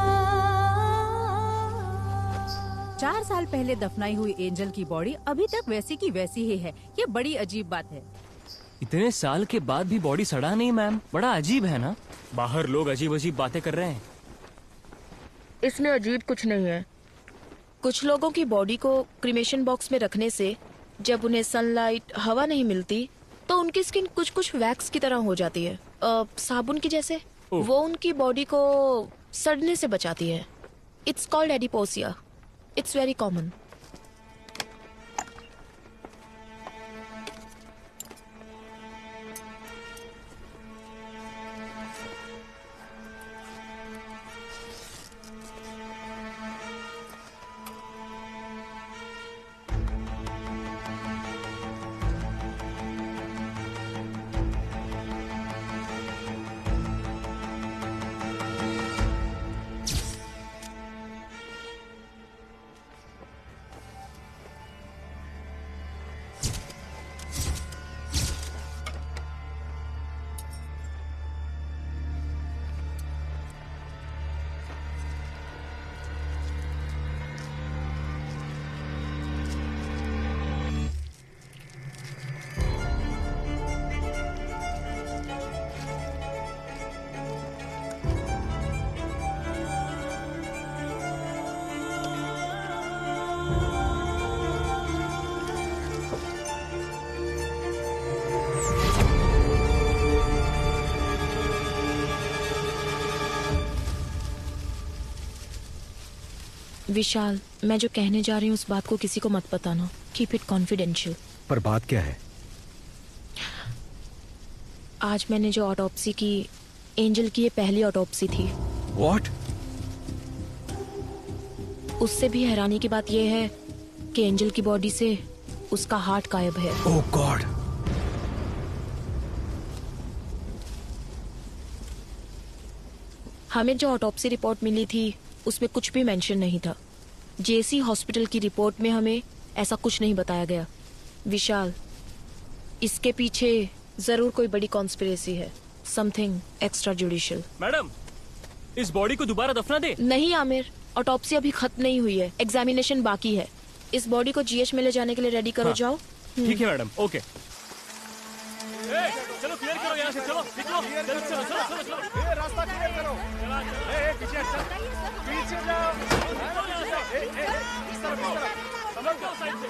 4 साल पहले दफनाई हुई एंजल की बॉडी अभी तक वैसी की वैसी ही है। ये बड़ी अजीब बात है। इतने साल के बाद भी बॉडी सड़ा नहीं मैम, बड़ा अजीब है ना। बाहर लोग अजीब अजीब बातें कर रहे हैं। इसमें अजीब कुछ नहीं है। कुछ लोगों की बॉडी को क्रीमेशन बॉक्स में रखने से जब उन्हें सनलाइट, हवा नहीं मिलती तो उनकी स्किन कुछ कुछ वैक्स की तरह हो जाती है, साबुन की जैसे। वो उनकी बॉडी को सड़ने से बचाती है। It's called adipocere. It's very common. Vishal, मैं जो कहने जा रही हूँ उस बात को किसी को मत बताना। Keep it confidential. पर बात क्या है? आज मैंने जो ऑटोप्सी की, एंजल की ये पहली ऑटोप्सी थी। व्हाट? उससे भी हैरानी की बात यह है कि एंजल की बॉडी से उसका हार्ट गायब है। ओह गॉड। हमें जो ऑटोप्सी रिपोर्ट मिली थी उसमें कुछ भी मेंशन नहीं था। जेसी हॉस्पिटल की रिपोर्ट में हमें ऐसा कुछ नहीं बताया गया। विशाल, इसके पीछे जरूर कोई बड़ी कॉन्स्पिरेसी है। Something extra judicial. मैडम, इस बॉडी को दोबारा दफना दे। नहीं आमिर, ऑटोप्सी अभी खत्म नहीं हुई है, एग्जामिनेशन बाकी है। इस बॉडी को जीएच में ले जाने के लिए रेडी करो। हाँ। जाओ। ठीक है मैडम, ओके। चलो क्लियर करो यहाँ से, चलो निकलो, चलो चलो चलो चलो। रास्ता क्लियर करो। पीछे हट, पीछे जाओ। इस तरफ समझ जाओ साइड से।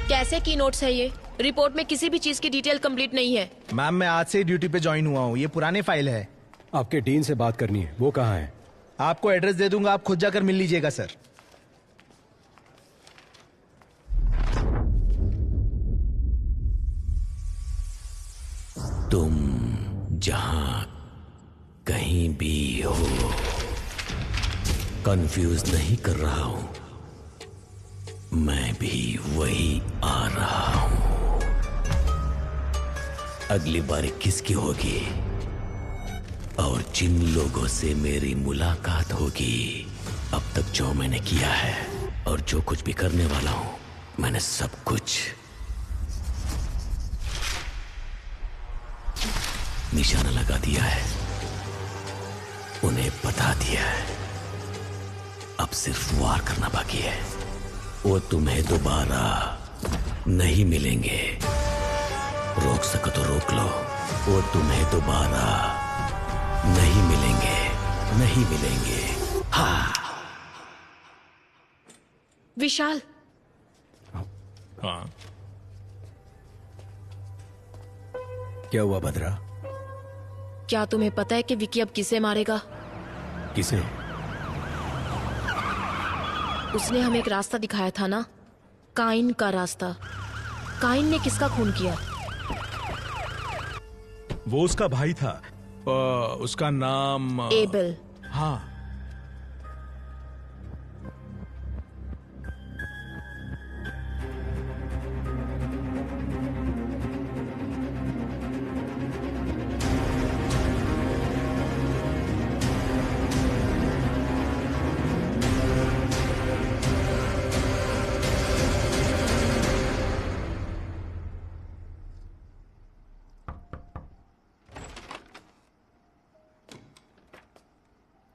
कैसे की नोट्स है ये? रिपोर्ट में किसी भी चीज की डिटेल कंप्लीट नहीं है। मैम, मैं आज से ही ड्यूटी पे ज्वाइन हुआ हूँ। ये पुराने फाइल है। आपके डीन से बात करनी है, वो कहाँ है? आपको एड्रेस दे दूंगा, आप खुद जाकर मिल लीजिएगा सर। तुम जहां कहीं भी हो, कंफ्यूज नहीं कर रहा हूं। मैं भी वही आ रहा हूं। अगली बारी किसकी होगी और जिन लोगों से मेरी मुलाकात होगी, अब तक जो मैंने किया है और जो कुछ भी करने वाला हूं, मैंने सब कुछ निशाना लगा दिया है, उन्हें बता दिया है। अब सिर्फ वार करना बाकी है। वो तुम्हें दोबारा नहीं मिलेंगे। रोक सको तो रोक लो। वो तुम्हें दोबारा नहीं मिलेंगे, नहीं मिलेंगे। विशाल। हाँ। क्या हुआ भद्रा? क्या तुम्हें पता है कि विकी अब किसे मारेगा? किसे? उसने हमें एक रास्ता दिखाया था ना, काइन का रास्ता। काइन ने किसका खून किया? वो उसका भाई था। उसका नाम एबल। हाँ।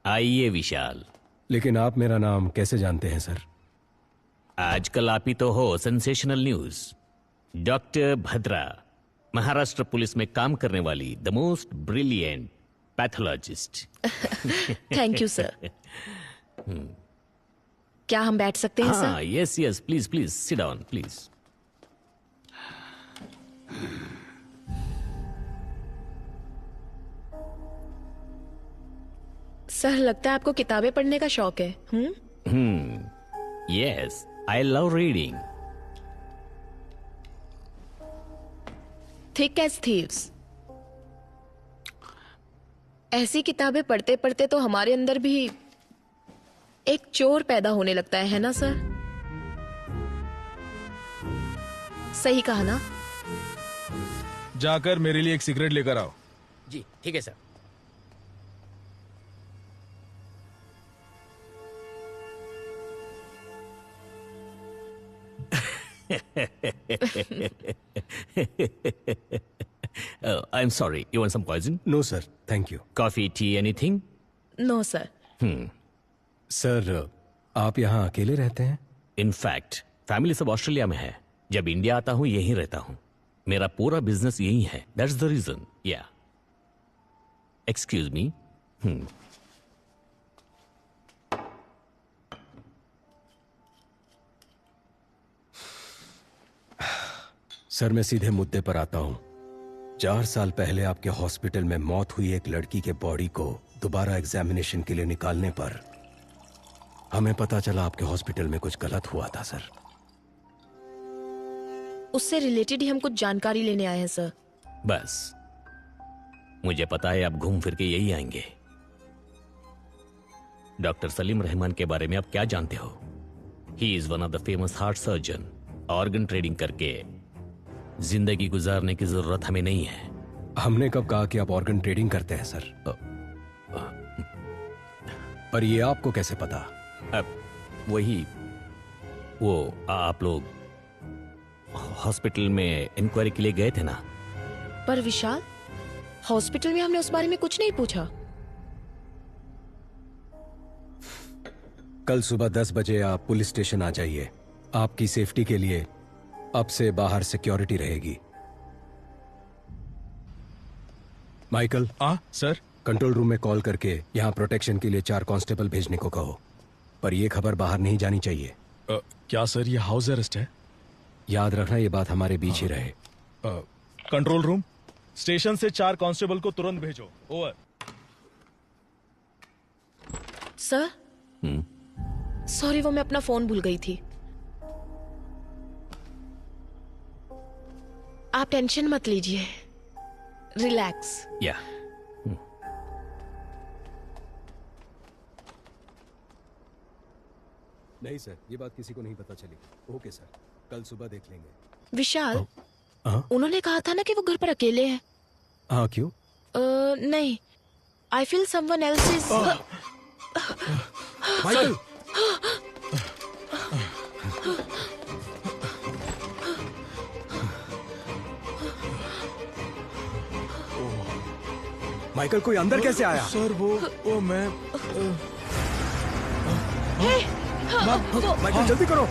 आइए विशाल। लेकिन आप मेरा नाम कैसे जानते हैं सर? आजकल आप ही तो हो sensational news. Doctor Bhadra, Maharashtra police में काम करने वाली the most brilliant pathologist. Thank you sir. क्या हम बैठ सकते हैं हाँ, sir? Yes yes, please please sit down please. Sir, लगता है आपको किताबें पढ़ने का शौक है। Yes, I love reading. Thick as thieves. ऐसी किताबें पढ़ते पढ़ते तो हमारे अंदर भी एक चोर पैदा होने लगता है ना सर? सही कहा ना? जाकर मेरे लिए एक सिगरेट लेकर आओ। जी ठीक है sir. I'm sorry, you want some poison? No sir, thank you. Coffee, tea, anything? No sir. Sir, आप यहाँ अकेले रहते हैं? इनफैक्ट फैमिली सब ऑस्ट्रेलिया में है। जब इंडिया आता हूँ यहीं रहता हूँ। मेरा पूरा बिजनेस यही है। That's the reason. Yeah excuse me. Sir, मैं सीधे मुद्दे पर आता हूँ। 4 साल पहले आपके हॉस्पिटल में मौत हुई एक लड़की के बॉडी को दोबारा एग्जामिनेशन के लिए निकालने पर हमें पता चला आपके हॉस्पिटल में कुछ गलत हुआ था सर। उससे रिलेटेड ही हम कुछ जानकारी लेने आए हैं सर। बस मुझे पता है आप घूम फिर के यही आएंगे। डॉक्टर सलीम रहमान के बारे में आप क्या जानते हो? He is one of the famous heart surgeon. Organ trading करके जिंदगी गुजारने की जरूरत हमें नहीं है। हमने कब कहा कि आप ऑर्गन ट्रेडिंग करते हैं सर? पर ये आपको कैसे पता? वही वो आप लोग हॉस्पिटल में इंक्वायरी के लिए गए थे ना? पर विशाल, हॉस्पिटल में हमने उस बारे में कुछ नहीं पूछा। कल सुबह 10 बजे आप पुलिस स्टेशन आ जाइए। आपकी सेफ्टी के लिए अब से बाहर सिक्योरिटी रहेगी। माइकल। सर। कंट्रोल रूम में कॉल करके यहाँ प्रोटेक्शन के लिए 4 कांस्टेबल भेजने को कहो। पर यह खबर बाहर नहीं जानी चाहिए। क्या सर, ये हाउस अरेस्ट है? याद रखना, ये बात हमारे बीच ही रहे। कंट्रोल रूम, स्टेशन से 4 कांस्टेबल को तुरंत भेजो। ओवर। सर, सॉरी, वो मैं अपना फोन भूल गई थी। आप टेंशन मत लीजिए, रिलैक्स। या नहीं सर, ये बात किसी को नहीं पता चली। ओके सर, कल सुबह देख लेंगे। विशाल, उन्होंने कहा था ना कि वो घर पर अकेले हैं। हाँ, क्यों? नहीं, I feel someone else is. Michael. Michael, कोई अंदर कैसे आया? सर, वो मैं माइकल, जल्दी करो।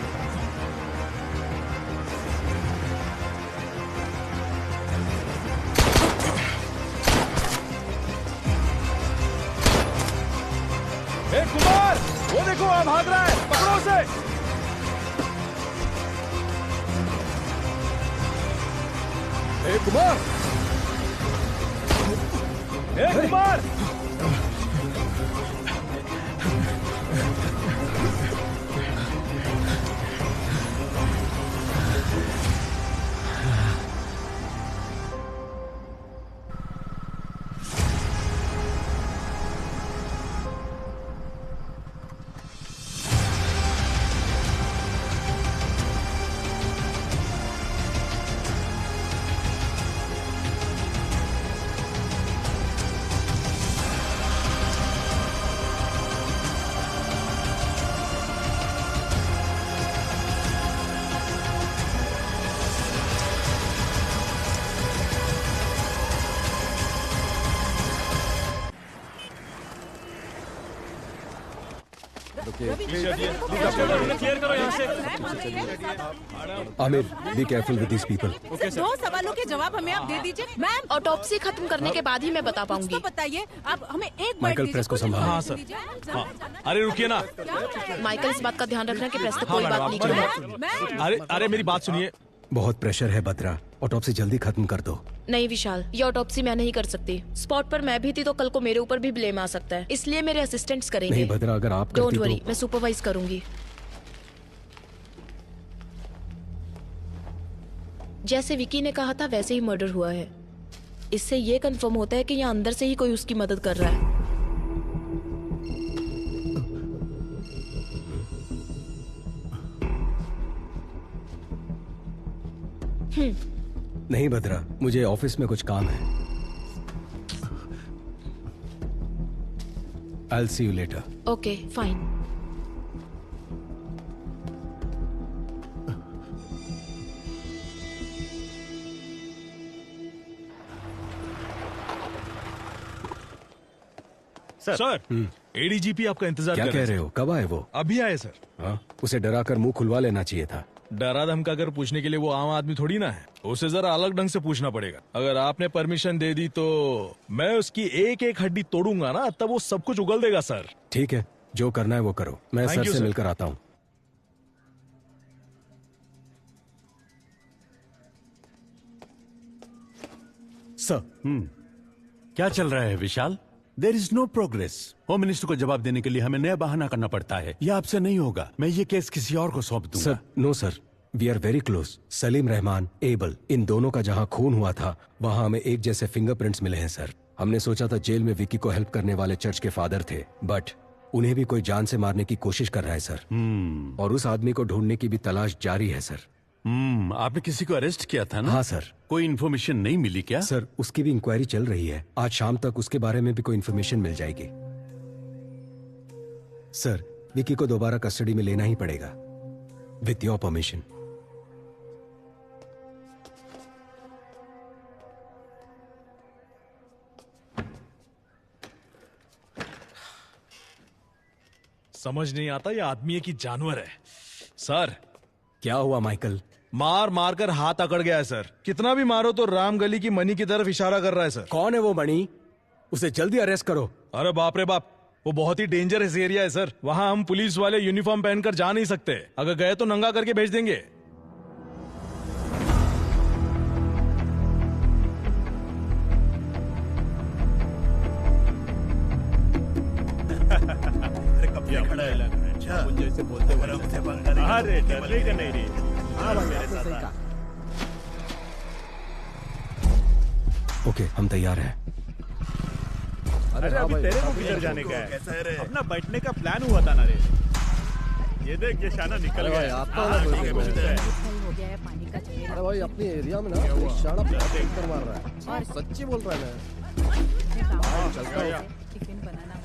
कुमार, देखो वहां भाग रहा है, पकड़ो उसे। A Kumar, A Kumar, clear करो यहाँ से। Aamir, be careful with these people. दो सवालों के जवाब हमें आप दे दीजिए। मैम, ऑटोप्सी खत्म करने के बाद ही मैं बता पाऊंगी। उसको बताइए, आप हमें एक माइकल, प्रेस को संभालो। हाँ सर। हाँ। अरे रुकिए ना। माइकल, इस बात का ध्यान रखना कि प्रेस तक कोई बात नहीं करेगा। अरे अरे मेरी बात सुनिए। बहुत प्रेशर है बद्रा, ऑटोप्सी जल्दी खत्म कर दो। नहीं विशाल, ये ऑटोप्सी मैं नहीं कर सकती। स्पॉट पर मैं भी थी तो कल को मेरे ऊपर भी ब्लेम आ सकता है, इसलिए मेरे असिस्टेंट्स करेंगे। नहीं बद्रा, अगर आप डोंट करती वरी, तो... मैं सुपरवाइज करूंगी। जैसे विकी ने कहा था वैसे ही मर्डर हुआ है। इससे ये कंफर्म होता है कि यहाँ अंदर से ही कोई उसकी मदद कर रहा है। नहीं बद्रा, मुझे ऑफिस में कुछ काम है। I'll see you later. Okay fine. Sir, ADGP आपका इंतजार क्या कर कह रहे हो? कब आए वो? अभी आए सर। हाँ, उसे डरा कर मुंह खुलवा लेना चाहिए था। डरा धमका कर पूछने के लिए वो आम आदमी थोड़ी ना है, उसे जरा अलग ढंग से पूछना पड़ेगा। अगर आपने परमिशन दे दी तो मैं उसकी एक एक हड्डी तोड़ूंगा ना, तब वो सब कुछ उगल देगा सर। ठीक है, जो करना है वो करो। मैं Thank सर you, से sir. मिलकर आता हूँ। सर, क्या चल रहा है Vishal? There is no progress. Home minister को जवाब देने के लिए हमें नया बहाना करना पड़ता है। यह आपसे नहीं होगा। मैं ये केस किसी और को सौंप दूंगा। Sir, no sir, we are very close. Salim Rahman, Abel, इन दोनों का जहाँ खून हुआ था वहाँ हमें एक जैसे फिंगरप्रिंट्स मिले हैं सर। हमने सोचा था जेल में विकी को हेल्प करने वाले चर्च के फादर थे, बट उन्हें भी कोई जान से मारने की कोशिश कर रहा है सर। और उस आदमी को ढूंढने की भी तलाश जारी है सर। आपने किसी को अरेस्ट किया था ना? हाँ सर। कोई इन्फॉर्मेशन नहीं मिली क्या? सर, उसकी भी इंक्वायरी चल रही है। आज शाम तक उसके बारे में भी कोई इन्फॉर्मेशन मिल जाएगी। सर, विकी को दोबारा कस्टडी में लेना ही पड़ेगा, विथ योर परमिशन। समझ नहीं आता ये आदमी है कि जानवर है। सर, क्या हुआ माइकल? मार मार कर हाथ अकड़ गया है सर। कितना भी मारो तो राम गली की मनी की तरफ इशारा कर रहा है सर। कौन है वो मणि? उसे जल्दी अरेस्ट करो। अरे बाप रे बाप, वो बहुत ही डेंजरस एरिया है सर। वहाँ हम पुलिस वाले यूनिफॉर्म पहनकर जा नहीं सकते। अगर गए तो नंगा करके भेज देंगे। अरे कब से खड़ा है? अच्छा, जैसे बोलते हो हमसे पंगा नहीं। अरे डरने का नहीं रे। हाँ मेरे साथ। ओके, हम तैयार हैं। अरे अभी तेरे को किधर जाने का है? अपना बैठने का प्लान हुआ था ना रे। ये देख, ये शाना निकल गया। अरे भाई, अपने एरिया में ना शाना कर मार रहा है। और सच्ची बोल रहा है। मैं चलता हूँ,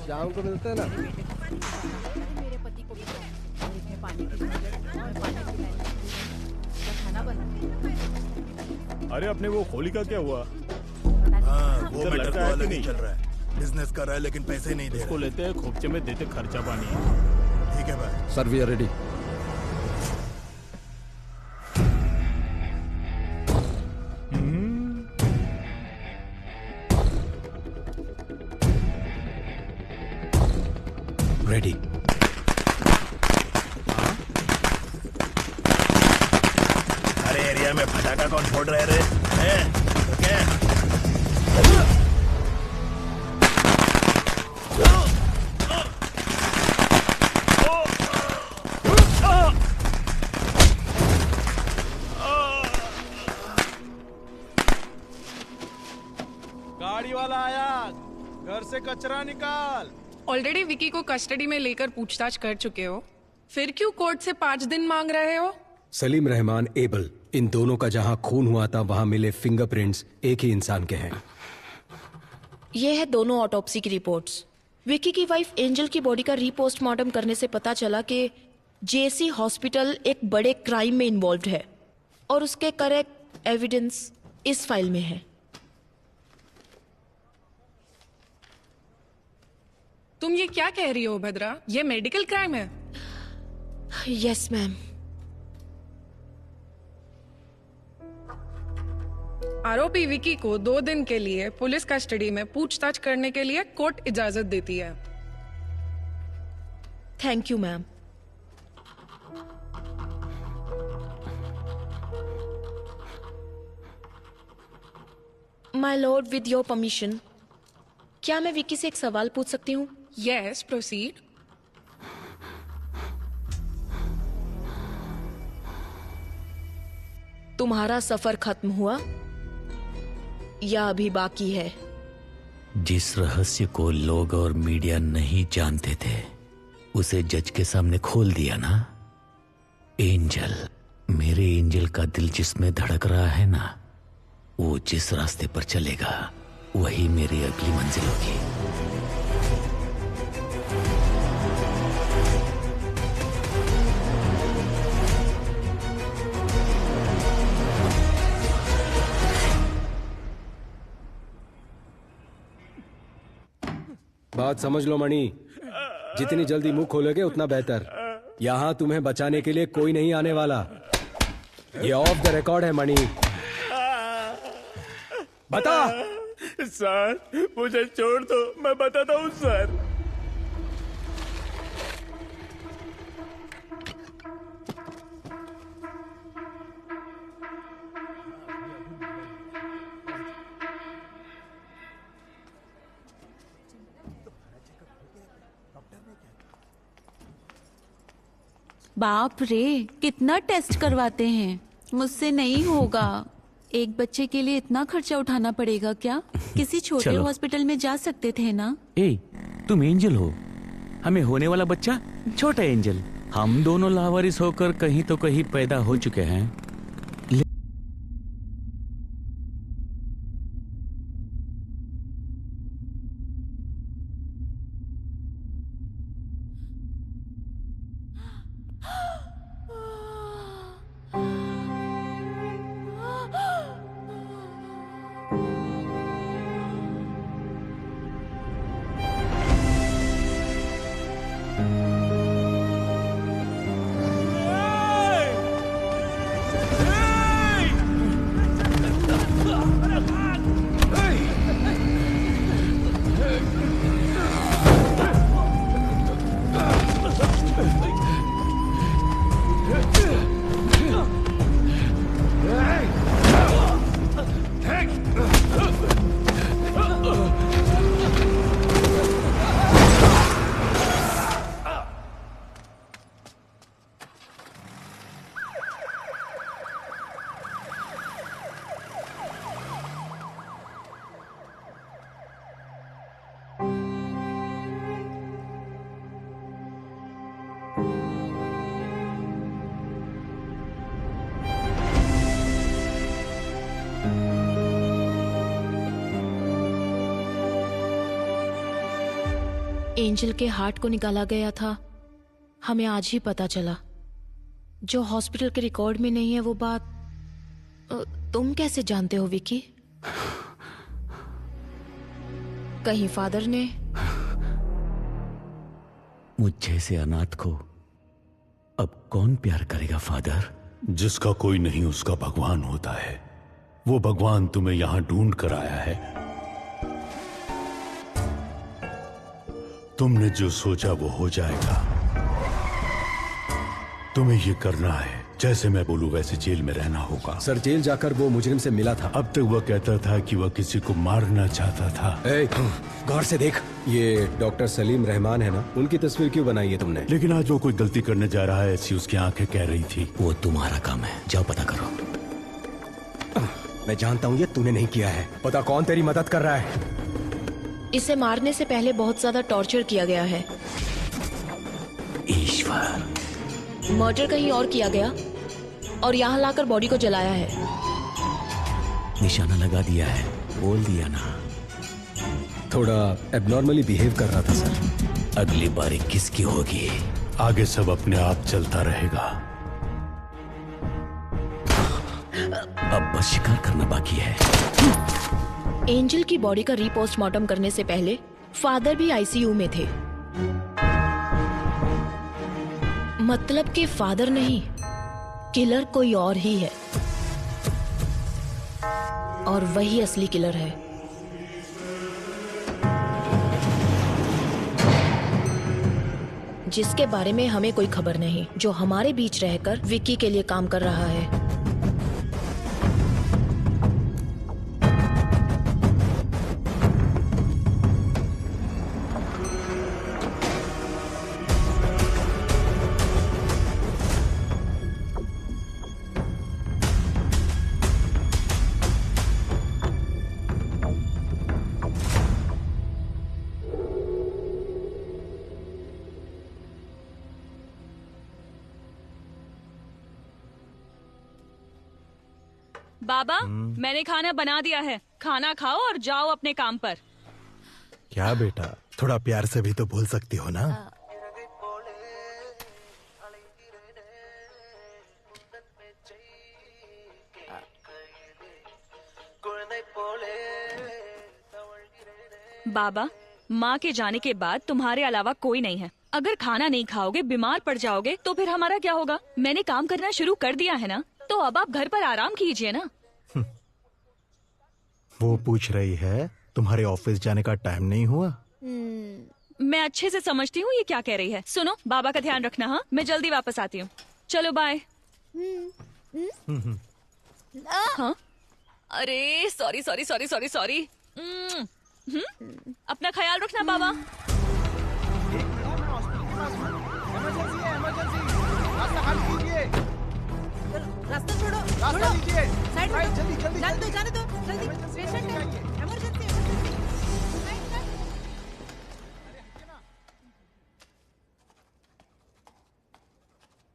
शाम को मिलते हैं ना। मेरे पति को भी इसमें पानी की खाना बना। अरे अपने वो होली का क्या हुआ? हाँ, वो मैटर तो अलग नहीं चल रहा है। बिजनेस कर रहा है लेकिन पैसे नहीं दे रहा। उसको लेते हैं, खोपचे में देते, खर्चा पानी। ठीक है भाई। Sir, we are ready. Ready. कमरे में फटाका कौन फोड़ रहे रे? गाड़ी वाला आया, घर से कचरा निकाल। ऑलरेडी विकी को कस्टडी में लेकर पूछताछ कर चुके हो, फिर क्यों कोर्ट से 5 दिन मांग रहे हो? सलीम रहमान, एबल, इन दोनों का जहां खून हुआ था वहां मिले फिंगरप्रिंट्स एक ही इंसान के हैं। ये है दोनों ऑटोप्सी की रिपोर्ट्स। विकी की वाइफ एंजल की बॉडी का रीपोस्टमार्टम करने से पता चला कि जेसी हॉस्पिटल एक बड़े क्राइम में इन्वॉल्व है और उसके करेक्ट एविडेंस इस फाइल में है। तुम ये क्या कह रही हो भद्रा? ये मेडिकल क्राइम है। Yes ma'am. आरोपी विकी को 2 दिन के लिए पुलिस कस्टडी में पूछताछ करने के लिए कोर्ट इजाजत देती है। Thank you ma'am. My Lord, with your permission, क्या मैं विकी से एक सवाल पूछ सकती हूँ? Yes, proceed. तुम्हारा सफर खत्म हुआ या अभी बाकी है? जिस रहस्य को लोग और मीडिया नहीं जानते थे उसे जज के सामने खोल दिया ना। एंजल, मेरे एंजल का दिल जिसमें धड़क रहा है ना, वो जिस रास्ते पर चलेगा वही मेरी अगली मंजिल होगी। बात समझ लो मणि, जितनी जल्दी मुंह खोलोगे उतना बेहतर। यहाँ तुम्हें बचाने के लिए कोई नहीं आने वाला। ये ऑफ द रिकॉर्ड है मणि। बता। सर, मुझे छोड़ दो, मैं बताता हूँ सर। बाप रे, कितना टेस्ट करवाते हैं। मुझसे नहीं होगा। एक बच्चे के लिए इतना खर्चा उठाना पड़ेगा क्या? किसी छोटे चलो। हॉस्पिटल में जा सकते थे ना। ए, तुम एंजल हो, हमें होने वाला बच्चा छोटा एंजल। हम दोनों लावारिस होकर कहीं तो कहीं पैदा हो चुके हैं। एंजल के हार्ट को निकाला गया था, हमें आज ही पता चला। जो हॉस्पिटल के रिकॉर्ड में नहीं है वो बात तुम कैसे जानते हो विकी? कहीं फादर ने? मुझ जैसे अनाथ को अब कौन प्यार करेगा फादर? जिसका कोई नहीं उसका भगवान होता है। वो भगवान तुम्हें यहां ढूंढ कर आया है। तुमने जो सोचा वो हो जाएगा। तुम्हें ये करना है जैसे मैं बोलूं वैसे जेल में रहना होगा। सर जेल जाकर वो मुजरिम से मिला था। अब तक वह कहता था कि वह किसी को मारना चाहता था। गौर से देख, ये डॉक्टर सलीम रहमान है ना, उनकी तस्वीर क्यों बनाई है तुमने? लेकिन आज वो कोई गलती करने जा रहा है ऐसी उसकी आंखें कह रही थी। वो तुम्हारा काम है, जाओ पता करो। मैं जानता हूँ ये तूने नहीं किया है। पता कौन तेरी मदद कर रहा है? इसे मारने से पहले बहुत ज्यादा टॉर्चर किया गया है। ईश्वर, मर्डर कहीं और किया गया और यहाँ लाकर बॉडी को जलाया है। निशाना लगा दिया है, बोल दिया ना। थोड़ा एबनॉर्मली बिहेव कर रहा था सर। अगली बारी किसकी होगी? आगे सब अपने आप चलता रहेगा। अब बस शिकार करना बाकी है। एंजल की बॉडी का रीपोस्टमार्टम करने से पहले फादर भी आईसीयू में थे। मतलब कि फादर नहीं, किलर कोई और ही है और वही असली किलर है। जिसके बारे में हमें कोई खबर नहीं, जो हमारे बीच रहकर विक्की के लिए काम कर रहा है। बाबा, मैंने खाना बना दिया है, खाना खाओ और जाओ अपने काम पर। क्या बेटा, थोड़ा प्यार से भी तो बोल सकती हो ना। बाबा, माँ के जाने के बाद तुम्हारे अलावा कोई नहीं है। अगर खाना नहीं खाओगे, बीमार पड़ जाओगे तो फिर हमारा क्या होगा? मैंने काम करना शुरू कर दिया है ना, तो अब आप घर पर आराम कीजिए ना। वो पूछ रही है तुम्हारे ऑफिस जाने का टाइम नहीं हुआ? मैं अच्छे से समझती हूँ ये क्या कह रही है। सुनो, बाबा का ध्यान रखना। हाँ, मैं जल्दी वापस आती हूँ। चलो बाय। हाँ, अरे sorry sorry sorry sorry sorry. अपना ख्याल रखना बाबा। रास्ता छोड़ो, रास्ता लीजिए, साइड में जल्दी जल्दी जाने दो, जाने दो, जल्दी। पेशेंट है, इमरजेंसी।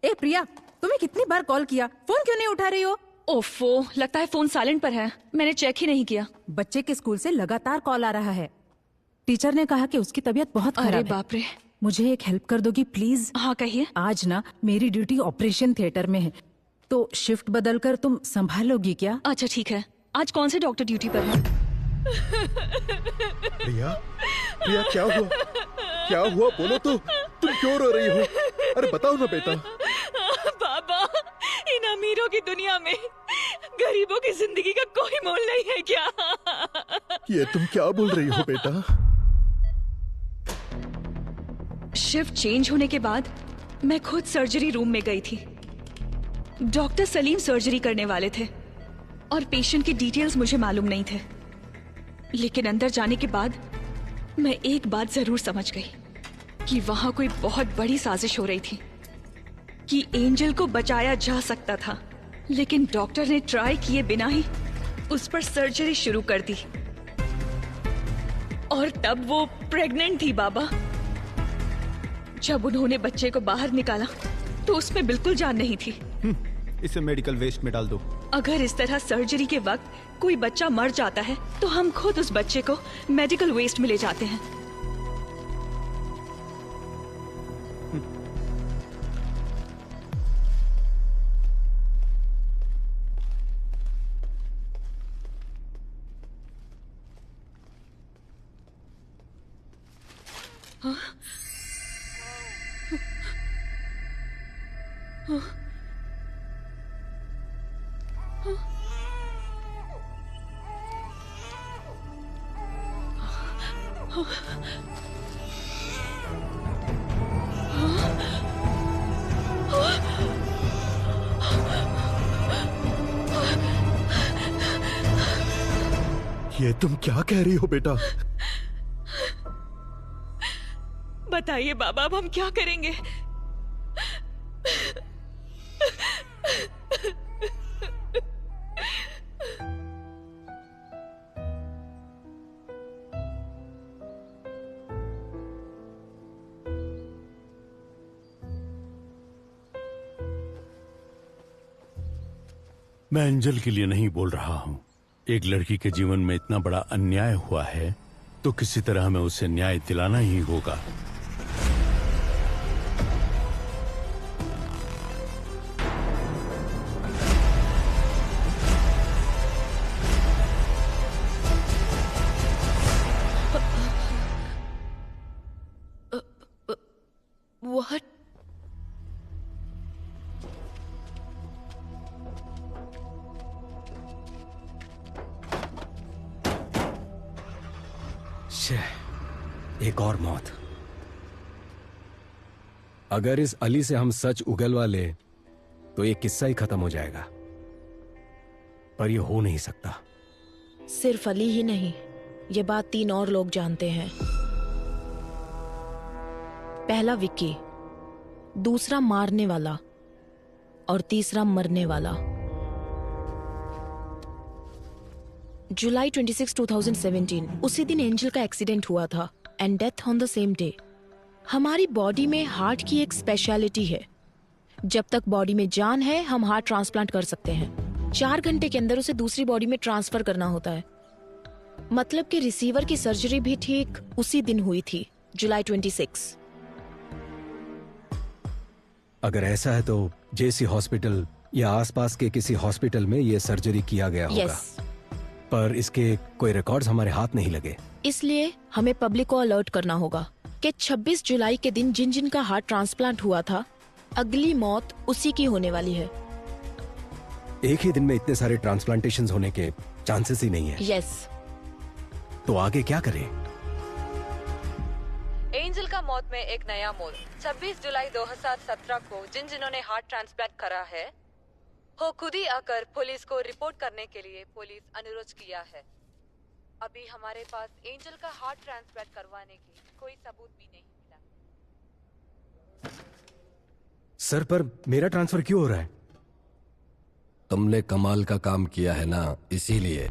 ए प्रिया, तुम्हें कितनी बार कॉल किया, फोन क्यों नहीं उठा रही हो? ओफो, लगता है फोन साइलेंट पर है, मैंने चेक ही नहीं किया। बच्चे के स्कूल से लगातार कॉल आ रहा है। टीचर ने कहा कि उसकी तबीयत बहुत खराब है। अरे बाप रे। मुझे एक हेल्प कर दोगी प्लीज? हाँ कहिए। आज ना मेरी ड्यूटी ऑपरेशन थिएटर में है, तो शिफ्ट बदलकर तुम संभालोगी क्या? अच्छा ठीक है। आज कौन से डॉक्टर ड्यूटी पर है? प्रिया, प्रिया क्या हुआ? क्या हुआ बोलो तो, तुम क्यों रो रही हो? अरे बताओ ना बेटा। बाबा, इन अमीरों की दुनिया में गरीबों की जिंदगी का कोई मोल नहीं है क्या? ये तुम क्या बोल रही हो बेटा? शिफ्ट चेंज होने के बाद मैं खुद सर्जरी रूम में गई थी। डॉक्टर सलीम सर्जरी करने वाले थे और पेशेंट की डिटेल्स मुझे मालूम नहीं थे, लेकिन अंदर जाने के बाद मैं एक बात जरूर समझ गई कि वहां कोई बहुत बड़ी साजिश हो रही थी, कि एंजल को बचाया जा सकता था, लेकिन डॉक्टर ने ट्राई किए बिना ही उस पर सर्जरी शुरू कर दी। और तब वो प्रेग्नेंट थी बाबा। जब उन्होंने बच्चे को बाहर निकाला तो उसमें बिल्कुल जान नहीं थी। इसे मेडिकल वेस्ट में डाल दो। अगर इस तरह सर्जरी के वक्त कोई बच्चा मर जाता है तो हम खुद उस बच्चे को मेडिकल वेस्ट में ले जाते हैं। ये तुम क्या कह रही हो बेटा? बताइए बाबा, अब हम क्या करेंगे? मैं एंजल के लिए नहीं बोल रहा हूं। एक लड़की के जीवन में इतना बड़ा अन्याय हुआ है तो किसी तरह हमें उसे न्याय दिलाना ही होगा। What? एक और मौत। अगर इस अली से हम सच उगलवा ले तो ये किस्सा ही खत्म हो जाएगा, पर ये हो नहीं सकता। सिर्फ अली ही नहीं, ये बात 3 और लोग जानते हैं। पहला विक्की, दूसरा मारने वाला और तीसरा मरने वाला। जुलाई 26, 2017 उसी दिन एंजल का एक्सीडेंट हुआ था and death on the same day. हमारी बॉडी में हार्ट की एक स्पेशलिटी है, जब तक बॉडी में जान है हम हार्ट ट्रांसप्लांट कर सकते हैं। 4 घंटे के अंदर उसे दूसरी बॉडी में ट्रांसफर करना होता है। मतलब कि रिसीवर की सर्जरी भी ठीक उसी दिन हुई थी, जुलाई 26। अगर ऐसा है तो जेसी हॉस्पिटल या आसपास के किसी हॉस्पिटल में ये सर्जरी किया गया होगा। Yes. पर इसके कोई रिकॉर्ड्स हमारे हाथ नहीं लगे। इसलिए हमें पब्लिक को अलर्ट करना होगा कि 26 जुलाई के दिन जिन जिन का हार्ट ट्रांसप्लांट हुआ था, अगली मौत उसी की होने वाली है। एक ही दिन में इतने सारे ट्रांसप्लांटेशंस होने के चांसेस ही नहीं है। यस। तो आगे क्या करें? एंजल का मौत में एक नया मोड़। 26 जुलाई 2017 को जिन जिन्होंने हार्ट ट्रांसप्लांट करा है वो खुद ही आकर पुलिस को रिपोर्ट करने के लिए पुलिस अनुरोध किया है। अभी हमारे पास एंजल का हार्ट ट्रांसप्लांट करवाने की कोई सबूत भी नहीं मिला। सर, पर मेरा ट्रांसफर क्यों हो रहा है? तुमने कमाल का काम किया है ना, इसीलिए।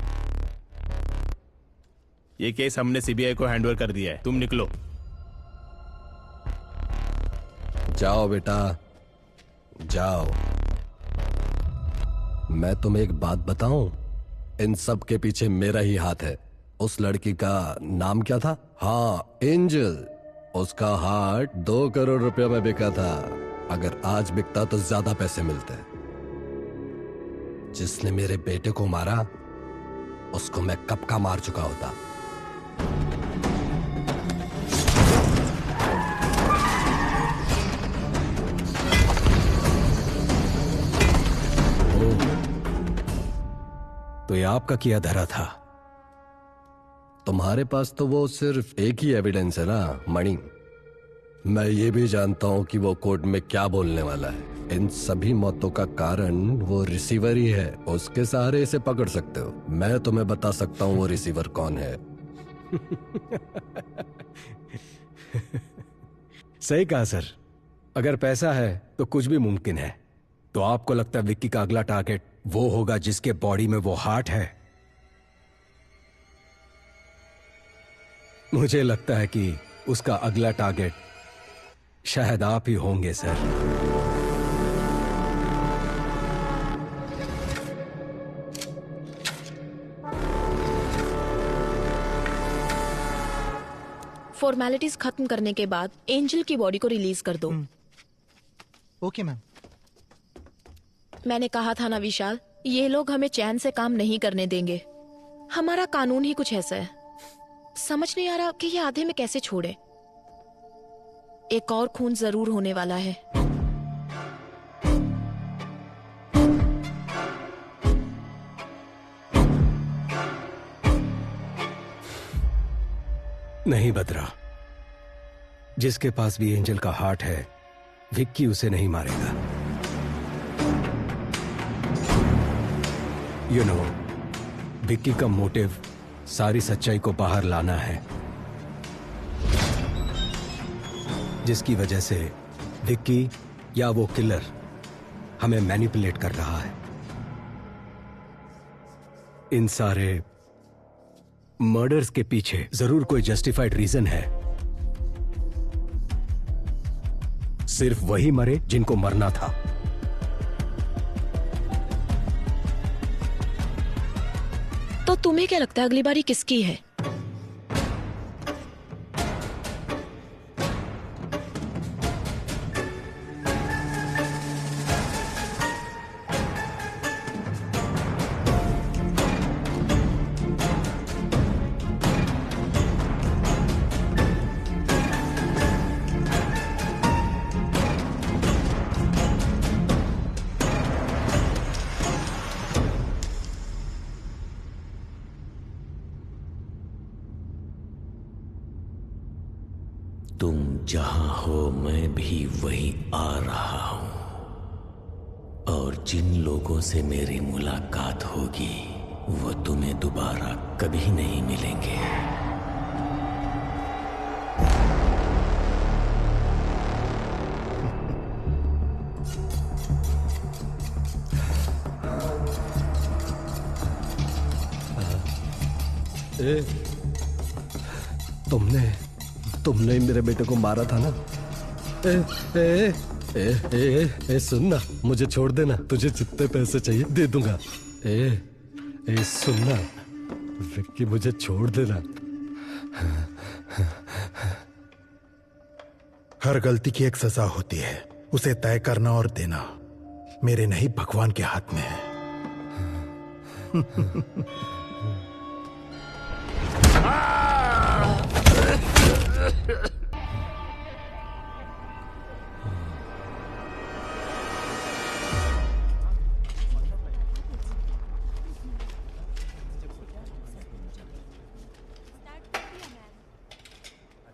ये केस हमने सीबीआई को हैंडओवर कर दिया है, तुम निकलो। जाओ बेटा, जाओ। मैं तुम्हें एक बात बताऊं, इन सब के पीछे मेरा ही हाथ है। उस लड़की का नाम क्या था? हाँ, एंजल। उसका हार्ट 2 करोड़ रुपए में बिका था। अगर आज बिकता तो ज्यादा पैसे मिलते। जिसने मेरे बेटे को मारा उसको मैं कब का मार चुका होता। तो ये आपका किया धरा था। तुम्हारे पास तो वो सिर्फ एक ही एविडेंस है ना, मणि। मैं ये भी जानता हूं कि वो कोर्ट में क्या बोलने वाला है। इन सभी मौतों का कारण वो रिसीवर ही है। उसके सहारे इसे पकड़ सकते हो। मैं तुम्हें बता सकता हूं वो रिसीवर कौन है। सही कहा सर। अगर पैसा है तो कुछ भी मुमकिन है। तो आपको लगता है विक्की का अगला टारगेट वो होगा जिसके बॉडी में वो हार्ट है? मुझे लगता है कि उसका अगला टारगेट शायद आप ही होंगे सर। फॉर्मेलिटीज खत्म करने के बाद एंजल की बॉडी को रिलीज कर दो। Okay ma'am. मैंने कहा था ना विशाल, ये लोग हमें चैन से काम नहीं करने देंगे। हमारा कानून ही कुछ ऐसा है। समझ नहीं आ रहा कि ये आधे में कैसे छोड़े। एक और खून जरूर होने वाला है। नहीं बदरा, जिसके पास भी एंजल का हार्ट है विक्की उसे नहीं मारेगा। विक्की का मोटिव सारी सच्चाई को बाहर लाना है, जिसकी वजह से विक्की या वो किलर हमें मैनिपुलेट कर रहा है। इन सारे मर्डर्स के पीछे जरूर कोई जस्टिफाइड रीजन है। सिर्फ वही मरे जिनको मरना था। तो तुम्हें क्या लगता है अगली बारी किसकी है? तुम जहां हो मैं भी वहीं आ रहा हूं, और जिन लोगों से मेरी मुलाकात होगी वो तुम्हें दोबारा कभी नहीं मिलेंगे। तुमने ही मेरे बेटे को मारा था ना? सुन ना, मुझे छोड़ देना। तुझे जितने पैसे चाहिए दे दूंगा। सुन ना विक्की, मुझे छोड़ देना। हर गलती की एक सजा होती है, उसे तय करना और देना मेरे नहीं भगवान के हाथ में है।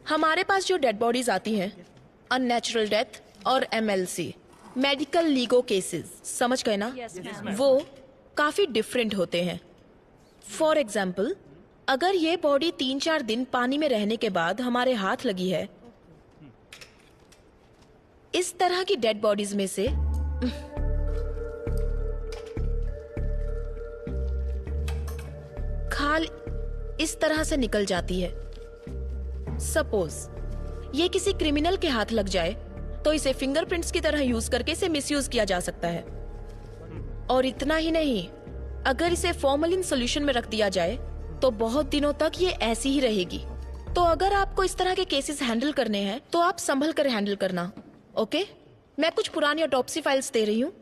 हमारे पास जो डेड बॉडीज आती हैं, अननेचुरल डेथ और MLC, मेडिकल लीगो केसेस, समझ गए ना? वो काफी डिफरेंट होते हैं। फॉर एग्जाम्पल, अगर ये बॉडी 3-4 दिन पानी में रहने के बाद हमारे हाथ लगी है, इस तरह की डेड बॉडीज में से खाल इस तरह से निकल जाती है। सपोज ये किसी क्रिमिनल के हाथ लग जाए तो इसे फिंगरप्रिंट्स की तरह यूज करके इसे मिसयूज किया जा सकता है। और इतना ही नहीं, अगर इसे फॉर्मलिन सॉल्यूशन में रख दिया जाए तो बहुत दिनों तक ये ऐसी ही रहेगी। तो अगर आपको इस तरह के केसेस हैंडल करने हैं तो आप संभल कर हैंडल करना, ओके? मैं कुछ पुरानी ऑटोप्सी फाइल्स दे रही हूँ,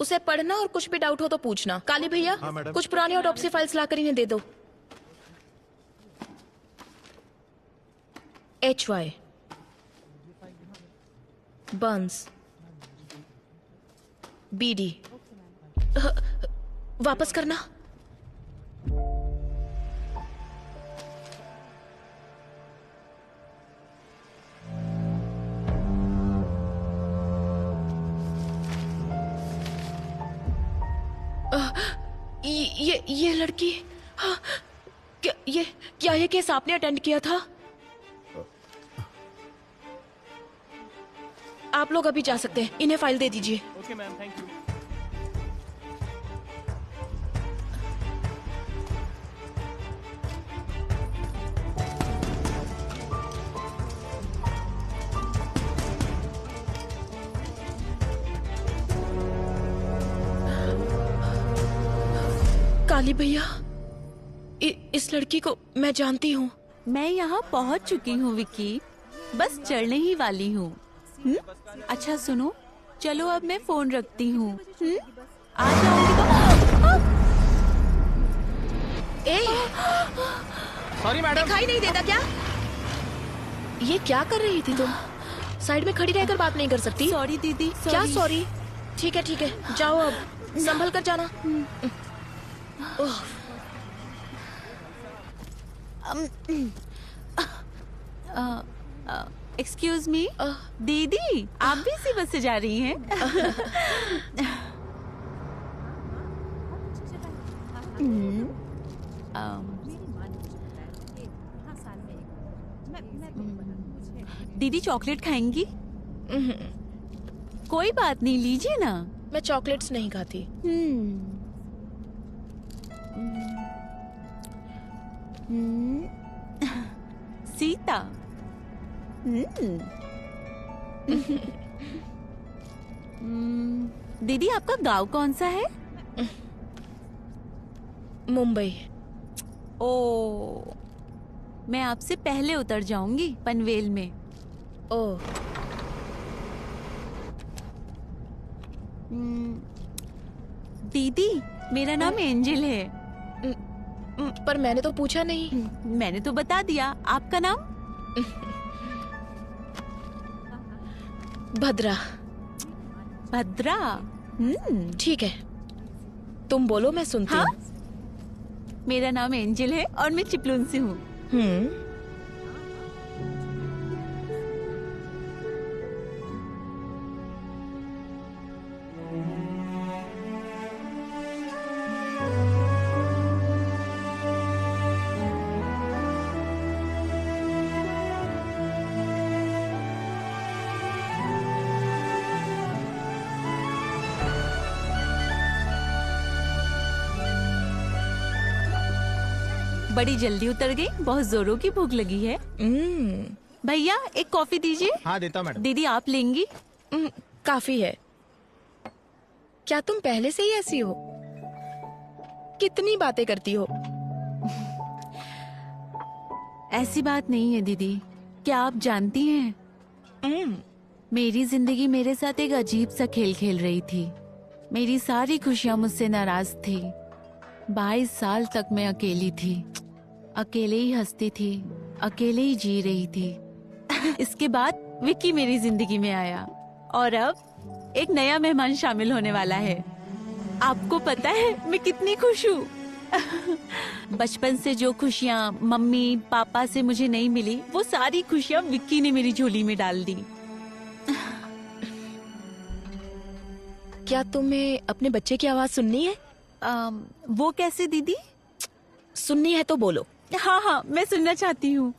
उसे पढ़ना और कुछ भी डाउट हो तो पूछना। काली भैया, कुछ पुरानी ऑटोप्सी फाइल्स लाकर इन्हें दे दो। HY बंस BD वापस करना। ये लड़की, क्या ये केस आपने अटेंड किया था? आप लोग अभी जा सकते हैं, इन्हें फाइल दे दीजिए। Okay ma'am, thank you. Kali भैया, इस लड़की को मैं जानती हूँ। मैं यहाँ पहुँच चुकी हूँ विक्की, बस चढ़ने ही वाली हूँ। अच्छा सुनो, चलो अब मैं फोन रखती हूँ। आ जाओगी तो। सॉरी मैडम, दिखाई नहीं देता क्या? ये क्या कर रही थी तुम? साइड में खड़ी रहकर बात नहीं कर सकती? सॉरी दीदी। क्या सॉरी? ठीक है, जाओ अब, संभल कर जाना। एक्सक्यूज मी दीदी, आप भी इसी बस से जा रही हैं? दीदी चॉकलेट खाएंगी? कोई बात नहीं, लीजिए ना। मैं चॉकलेट्स नहीं खाती। सीता। दीदी आपका गांव कौन सा है? मुंबई। ओ, मैं आपसे पहले उतर जाऊंगी पनवेल में। ओह। दीदी मेरा नाम एंजल है। पर मैंने तो पूछा नहीं। मैंने तो बता दिया। आपका नाम? भद्रा। भद्रा। ठीक है, तुम बोलो, मैं सुनती हूँ। मेरा नाम एंजल है और मैं चिपलून से हूँ। बड़ी जल्दी उतर गई, बहुत जोरों की भूख लगी है। भैया एक कॉफी दीजिए। हाँ देता हूं मैडम। दीदी आप लेंगी? काफी है। क्या तुम पहले से ही ऐसी हो? कितनी बातें करती हो। ऐसी बात नहीं है दीदी। क्या आप जानती हैं, मेरी जिंदगी मेरे साथ एक अजीब सा खेल खेल रही थी। मेरी सारी खुशियां मुझसे नाराज थी। 22 साल तक मैं अकेली थी, अकेले ही हंसती थी, अकेले ही जी रही थी। इसके बाद विक्की मेरी जिंदगी में आया और अब एक नया मेहमान शामिल होने वाला है। आपको पता है मैं कितनी खुश हूँ। बचपन से जो खुशियाँ मम्मी पापा से मुझे नहीं मिली, वो सारी खुशियाँ विक्की ने मेरी झोली में डाल दी। क्या तुम्हें अपने बच्चे की आवाज सुननी है? वो कैसे दीदी? सुननी है तो बोलो। हाँ हाँ, मैं सुनना चाहती हूँ।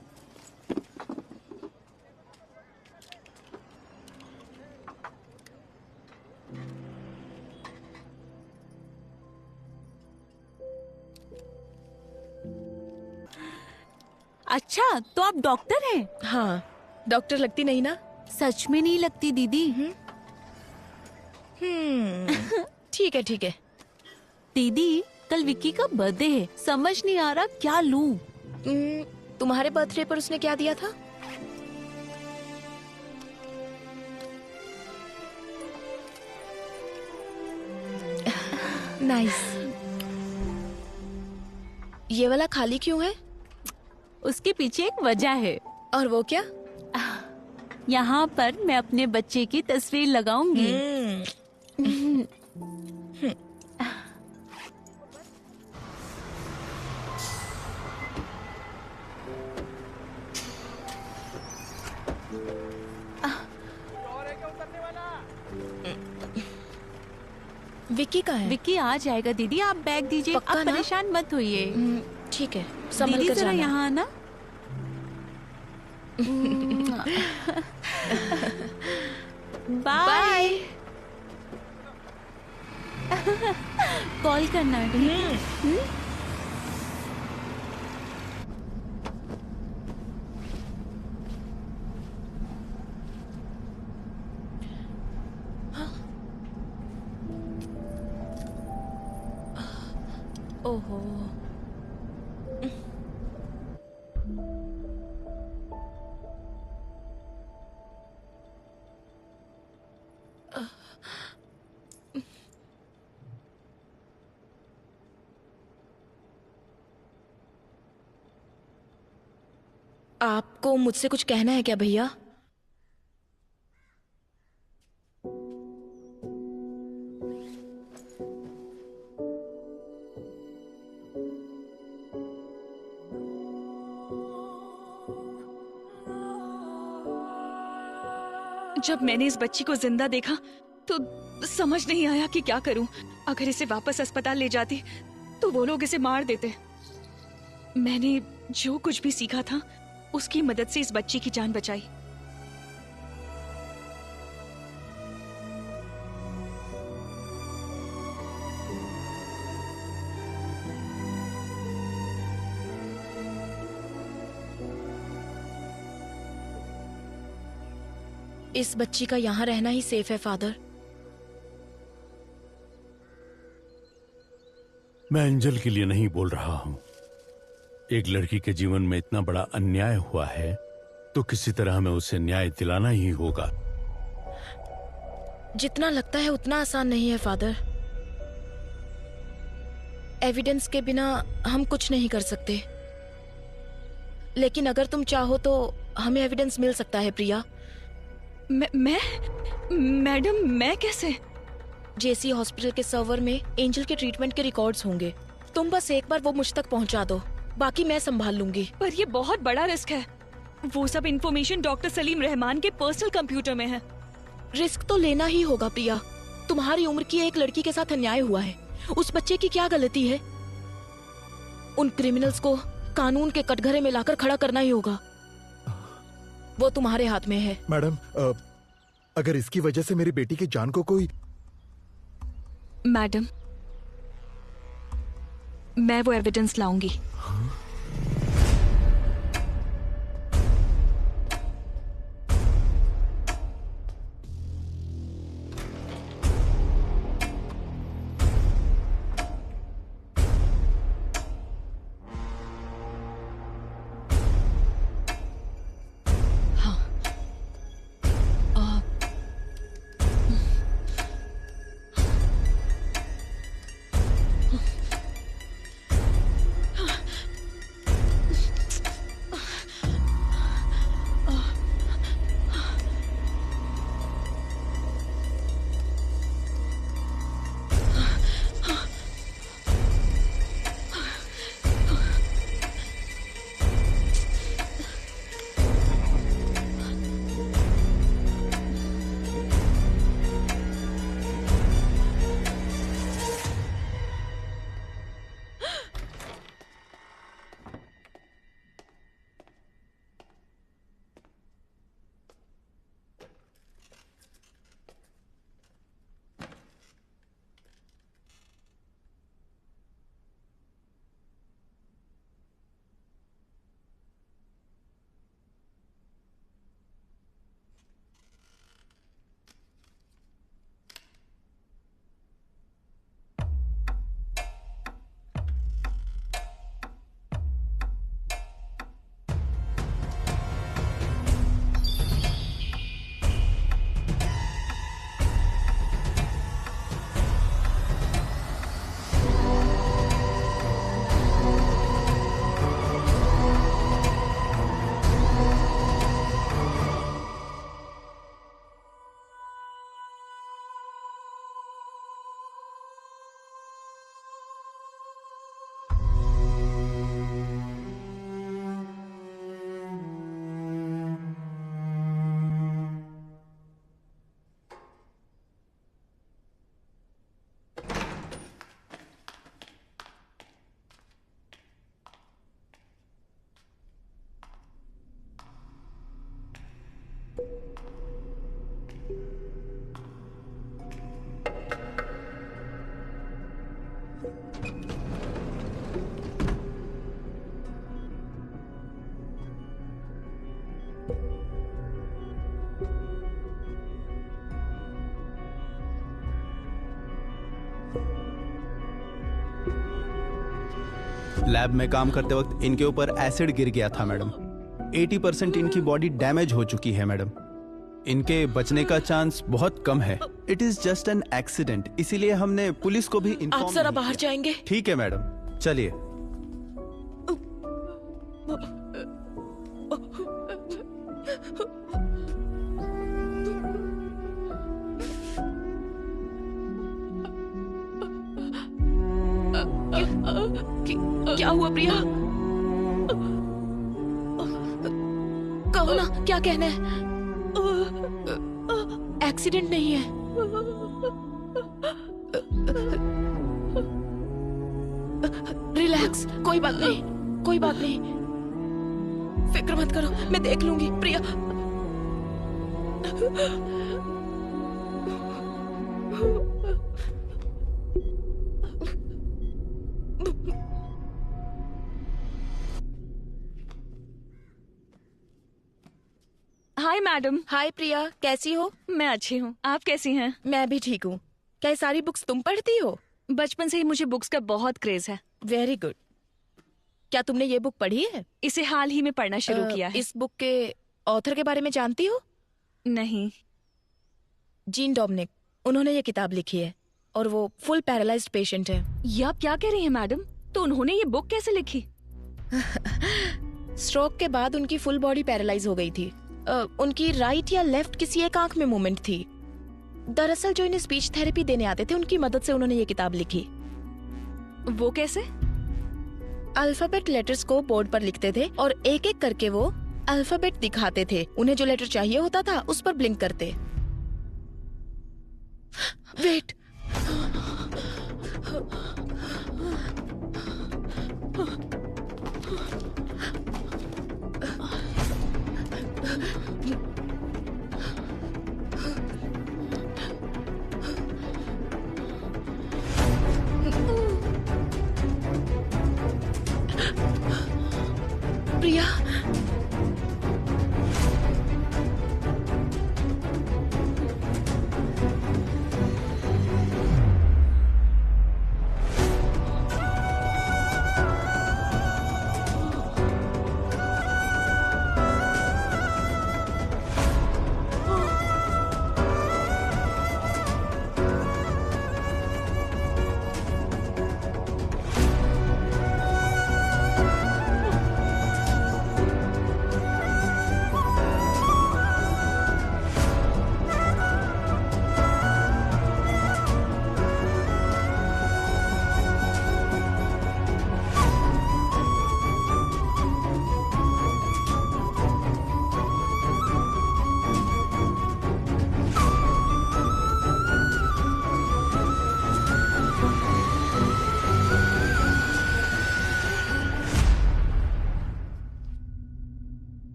अच्छा, तो आप डॉक्टर हैं? हाँ, डॉक्टर लगती नहीं ना? सच में नहीं लगती दीदी। ठीक है ठीक है। दीदी कल विक्की का बर्थडे है, समझ नहीं आ रहा क्या लूं। तुम्हारे बर्थडे पर उसने क्या दिया था? नाइस। ये वाला खाली क्यों है? उसके पीछे एक वजह है। और वो क्या? यहाँ पर मैं अपने बच्चे की तस्वीर लगाऊंगी। विक्की कहाँ है? विक्की आ जाएगा दीदी, आप बैग दीजिए। आप परेशान मत होइए। ठीक है, संभल कर जरा यहाँ आना। बाय। कॉल करना। ओहो। आपको मुझसे कुछ कहना है क्या भैया? जब मैंने इस बच्ची को जिंदा देखा तो समझ नहीं आया कि क्या करूं। अगर इसे वापस अस्पताल ले जाती तो वो लोग इसे मार देते। मैंने जो कुछ भी सीखा था उसकी मदद से इस बच्ची की जान बचाई। इस बच्ची का यहाँ रहना ही सेफ है फादर। मैं एंजल के लिए नहीं बोल रहा हूं। एक लड़की के जीवन में इतना बड़ा अन्याय हुआ है तो किसी तरह हमें उसे न्याय दिलाना ही होगा। जितना लगता है उतना आसान नहीं है फादर। एविडेंस के बिना हम कुछ नहीं कर सकते, लेकिन अगर तुम चाहो तो हमें एविडेंस मिल सकता है प्रिया। मैडम मैं कैसे? जेसी हॉस्पिटल के सर्वर में एंजल के ट्रीटमेंट के रिकॉर्ड्स होंगे। तुम बस एक बार वो मुझ तक पहुंचा दो, बाकी मैं संभाल लूंगी। पर ये बहुत बड़ा रिस्क है। वो सब इंफॉर्मेशन डॉक्टर सलीम रहमान के पर्सनल कंप्यूटर में है। रिस्क तो लेना ही होगा प्रिया। तुम्हारी उम्र की एक लड़की के साथ अन्याय हुआ है। उस बच्चे की क्या गलती है? उन क्रिमिनल्स को कानून के कटघरे में लाकर खड़ा करना ही होगा। वो तुम्हारे हाथ में है। मैडम, अगर इसकी वजह से मेरी बेटी की जान को कोई... मैडम, मैं वो एविडेंस लाऊंगी। लैब में काम करते वक्त इनके ऊपर एसिड गिर गया था मैडम। 80% इनकी बॉडी डैमेज हो चुकी है मैडम। इनके बचने का चांस बहुत कम है। It is just an accident, इसीलिए हमने पुलिस को भी इन्फॉर्म। आप जरा बाहर जाएंगे? ठीक है मैडम, चलिए। क्या हुआ प्रिया? कहो ना, क्या कहना है? एक्सीडेंट नहीं है। रिलैक्स, कोई बात नहीं, कोई बात नहीं। फिक्र मत करो, मैं देख लूंगी। प्रिया हाय मैडम। हाय प्रिया, कैसी हो? मैं अच्छी हूँ, आप कैसी हैं? मैं भी ठीक हूँ। क्या ये सारी बुक्स तुम पढ़ती हो? बचपन से ही मुझे बुक्स का बहुत क्रेज है। Very good. क्या तुमने ये बुक पढ़ी है? इसे हाल ही में पढ़ना शुरू किया है। इस बुक के ऑथर के बारे में जानती हो? नहीं। जीन डोमिनिक, उन्होंने ये किताब लिखी है और वो फुल पैरालाइज्ड पेशेंट है। ये आप क्या कह रही हैं मैडम? तो उन्होंने ये बुक कैसे लिखी? स्ट्रोक के बाद उनकी फुल बॉडी पैरालाइज हो गई थी। उनकी राइट या लेफ्ट किसी एक आंख में मूवमेंट थी। दरअसल जो इन्हें स्पीच थेरेपी देने आते थे, उनकी मदद से उन्होंने ये किताब लिखी। वो कैसे? अल्फाबेट लेटर्स को बोर्ड पर लिखते थे और एक एक करके वो अल्फाबेट दिखाते थे। उन्हें जो लेटर चाहिए होता था उस पर ब्लिंक करते। वेट, प्रिया,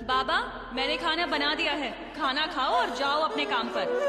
बाबा, मैंने खाना बना दिया है। खाना खाओ और जाओ अपने काम पर।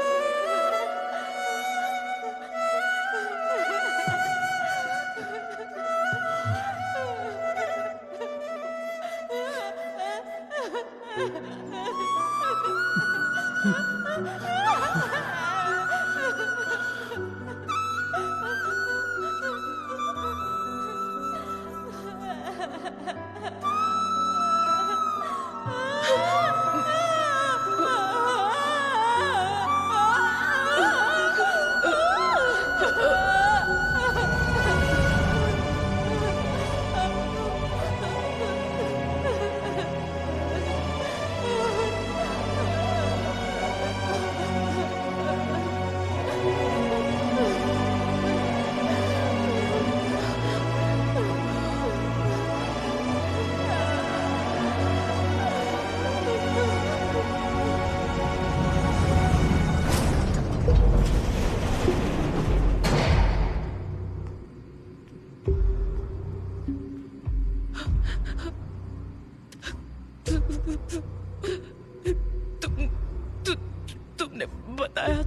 तुमने बताया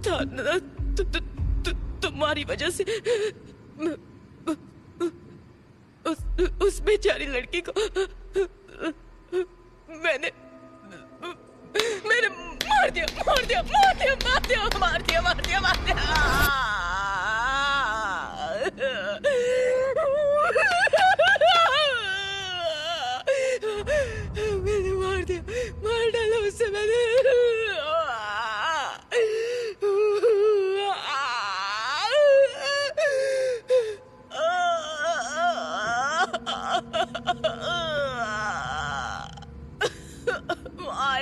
था ना, तुम्हारी वजह से उस बेचारी लड़की को मैंने मार दिया। मैंने मार डाला उससे। मैंने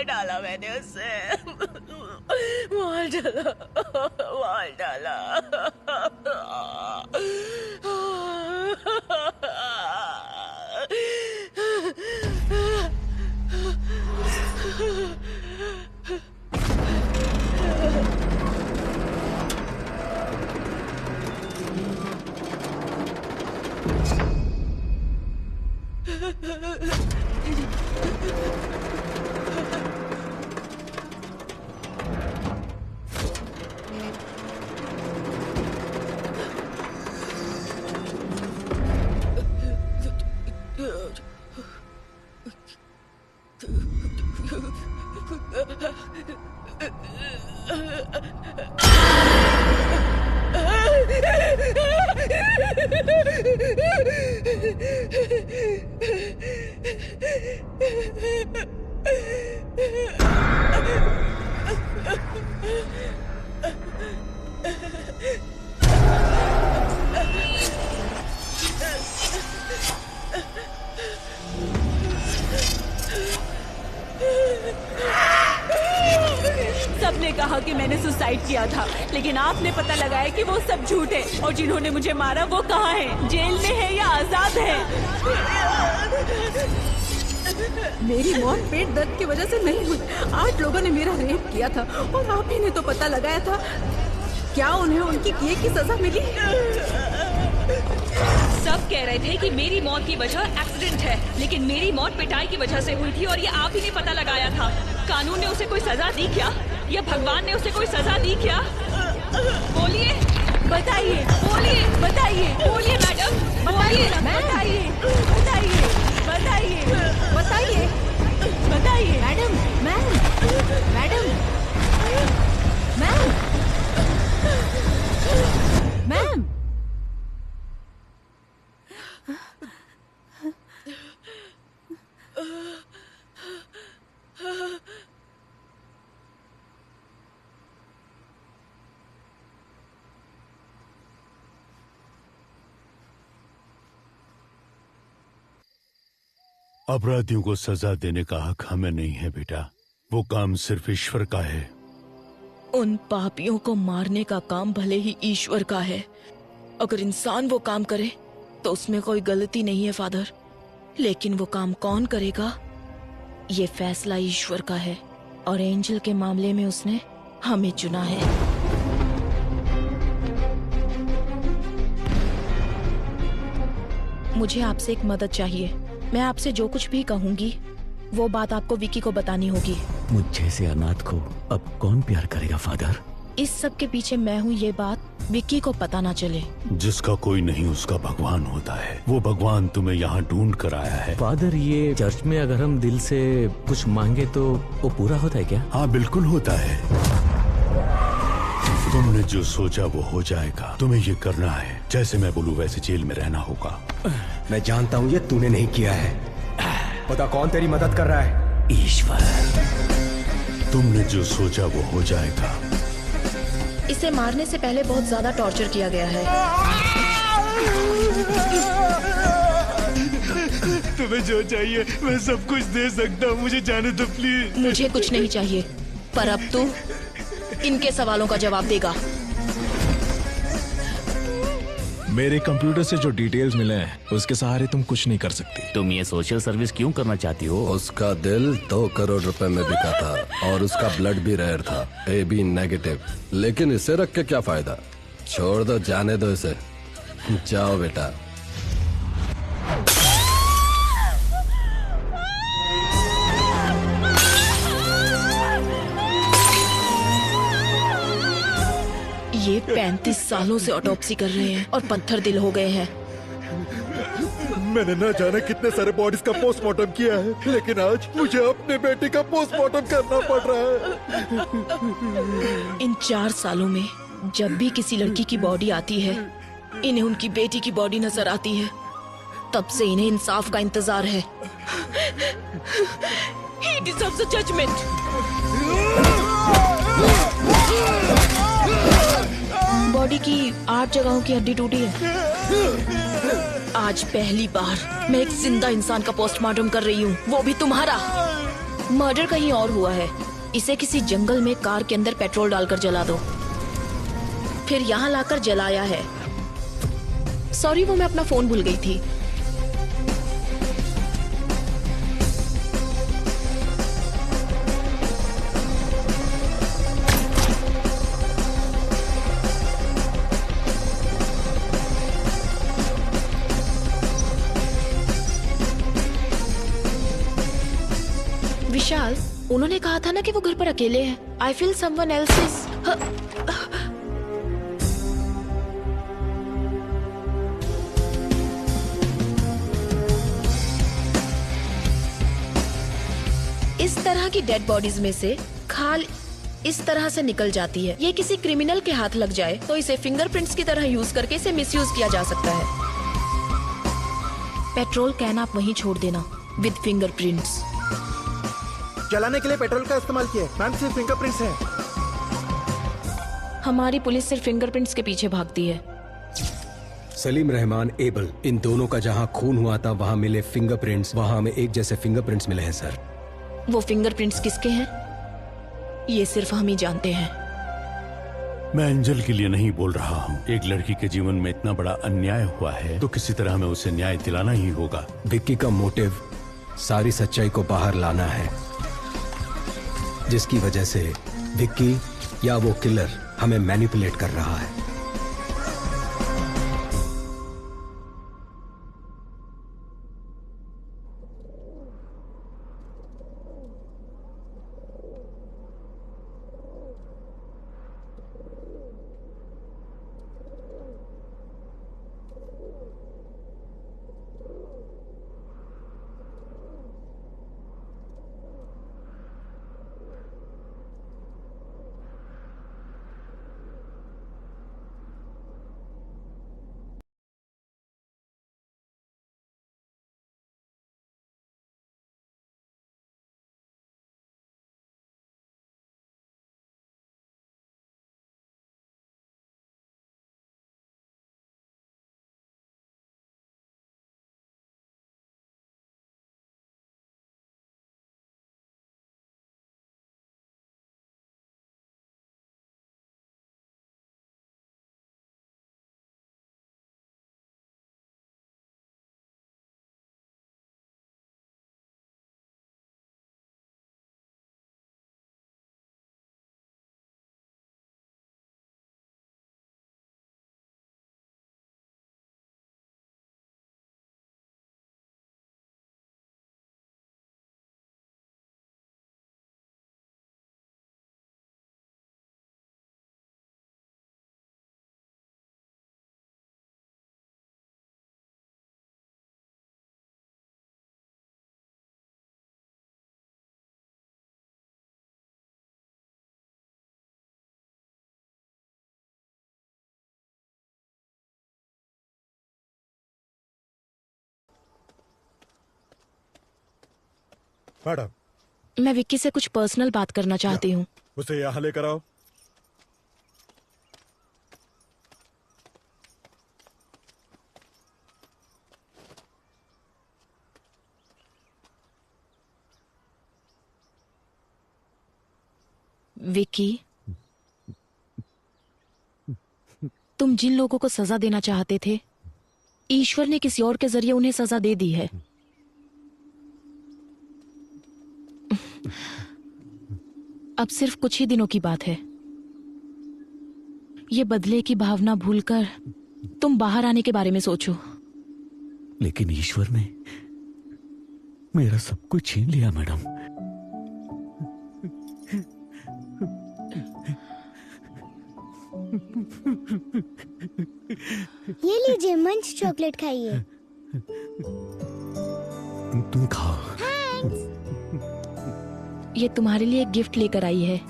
डाला मैंने उससे, मार डाला। सबने कहा कि मैंने सुसाइड किया था, लेकिन आपने पता लगाया कि वो सब झूठ है, और जिन्होंने मुझे मारा वो कहाँ है? जेल में है या आजाद है? मेरी मौत पेट दर्द की वजह से नहीं हुई। 8 लोगों ने मेरा रेप किया था और आप ही ने तो पता लगाया था। क्या उन्हें उनकी किए की सजा मिली? सब कह रहे थे कि मेरी मौत की वजह एक्सीडेंट है, लेकिन मेरी मौत पिटाई की वजह से हुई थी और ये आप ही ने पता लगाया था। कानून ने उसे कोई सजा दी क्या, या भगवान ने उसे कोई सजा दी क्या? बोलिए, बताइए, बोलिए, बताइए, बोलिए मैडम, बताइए, बताइए, बताइए, बताइए, बताइए, बताइए, मैडम, मैडम, मैम। अपराधियों को सजा देने का हक हमें नहीं है बेटा, वो काम सिर्फ ईश्वर का है। उन पापियों को मारने का काम भले ही ईश्वर का है। अगर इंसान वो काम करे तो उसमें कोई गलती नहीं है फादर, लेकिन वो काम कौन करेगा ये फैसला ईश्वर का है, और एंजल के मामले में उसने हमें चुना है। मुझे आपसे एक मदद चाहिए। मैं आपसे जो कुछ भी कहूंगी वो बात आपको विकी को बतानी होगी। मुझ जैसे अनाथ को अब कौन प्यार करेगा फादर? इस सब के पीछे मैं हूँ, ये बात विक्की को पता ना चले। जिसका कोई नहीं उसका भगवान होता है। वो भगवान तुम्हें यहाँ ढूंढ कर आया है। फादर, ये चर्च में अगर हम दिल से कुछ मांगे तो वो पूरा होता है क्या? हाँ बिल्कुल होता है। तुमने जो सोचा वो हो जाएगा। तुम्हें ये करना है, जैसे मैं बोलूँ वैसे जेल में रहना होगा। मैं जानता हूँ ये तूने नहीं किया है। पता कौन तेरी मदद कर रहा है? ईश्वर। तुमने जो सोचा वो हो जाएगा। इसे मारने से पहले बहुत ज्यादा टॉर्चर किया गया है। तुम्हें जो चाहिए मैं सब कुछ दे सकता हूँ, मुझे जाने दो प्लीज। मुझे कुछ नहीं चाहिए, पर अब तू इनके सवालों का जवाब देगा। मेरे कंप्यूटर से जो डिटेल्स मिले हैं उसके सहारे तुम कुछ नहीं कर सकती। तुम ये सोशल सर्विस क्यों करना चाहती हो? उसका दिल 2 करोड़ रुपए में बिका था और उसका ब्लड भी रेयर था, AB नेगेटिव। लेकिन इसे रख के क्या फायदा? छोड़ दो, जाने दो इसे। जाओ बेटा। ये 35 सालों से ऑटोप्सी कर रहे हैं और पत्थर दिल हो गए हैं। मैंने ना जाने कितने सारे बॉडीज का पोस्टमार्टम किया है, लेकिन आज मुझे अपने बेटे का पोस्टमार्टम करना पड़ रहा है। इन 4 सालों में जब भी किसी लड़की की बॉडी आती है, इन्हें उनकी बेटी की बॉडी नजर आती है। तब से इन्हें इंसाफ का इंतजार है। He deserves a judgment. Body की 8 जगहों की हड्डी टूटी है। आज पहली बार मैं एक जिंदा इंसान का पोस्टमार्टम कर रही हूँ, वो भी तुम्हारा। मर्डर कहीं और हुआ है। इसे किसी जंगल में कार के अंदर पेट्रोल डालकर जला दो, फिर यहाँ लाकर जलाया है। सॉरी, वो मैं अपना फोन भूल गई थी। विशाल, उन्होंने कहा था ना कि वो घर पर अकेले हैं। I feel someone else is. इस तरह की डेड बॉडीज में से खाल इस तरह से निकल जाती है। ये किसी क्रिमिनल के हाथ लग जाए तो इसे फिंगरप्रिंट्स की तरह यूज करके इसे मिसयूज किया जा सकता है। पेट्रोल कैन आप वहीं छोड़ देना विद फिंगरप्रिंट्स। जलाने के लिए पेट्रोल का इस्तेमाल किया मैम, सिर्फ फिंगरप्रिंट्स हैं। हमारी पुलिस सिर्फ फिंगरप्रिंट्स के पीछे भागती है। सलीम रहमान, एबल, इन दोनों का जहां खून हुआ था वहां मिले फिंगरप्रिंट्स, वहां हमें एक जैसे फिंगरप्रिंट्स मिले हैं सर। वो फिंगरप्रिंट्स किसके हैं ये सिर्फ हम ही जानते हैं। मैं एंजल के लिए नहीं बोल रहा हूँ। एक लड़की के जीवन में इतना बड़ा अन्याय हुआ है तो किसी तरह हमें उसे न्याय दिलाना ही होगा। विक्की का मोटिव सारी सच्चाई को बाहर लाना है, जिसकी वजह से विक्की या वो किलर हमें मैनिपुलेट कर रहा है। मैडम, मैं विक्की से कुछ पर्सनल बात करना चाहती हूँ। उसे यहाँ लेकर आओ। विक्की, तुम जिन लोगों को सजा देना चाहते थे, ईश्वर ने किसी और के जरिए उन्हें सजा दे दी है। अब सिर्फ कुछ ही दिनों की बात है। ये बदले की भावना भूलकर तुम बाहर आने के बारे में सोचो। लेकिन ईश्वर ने मेरा सब कुछ छीन लिया मैडम। ये लीजिए, मंच चॉकलेट खाइए। तुम खाओ। ये तुम्हारे लिए एक गिफ्ट लेकर आई है।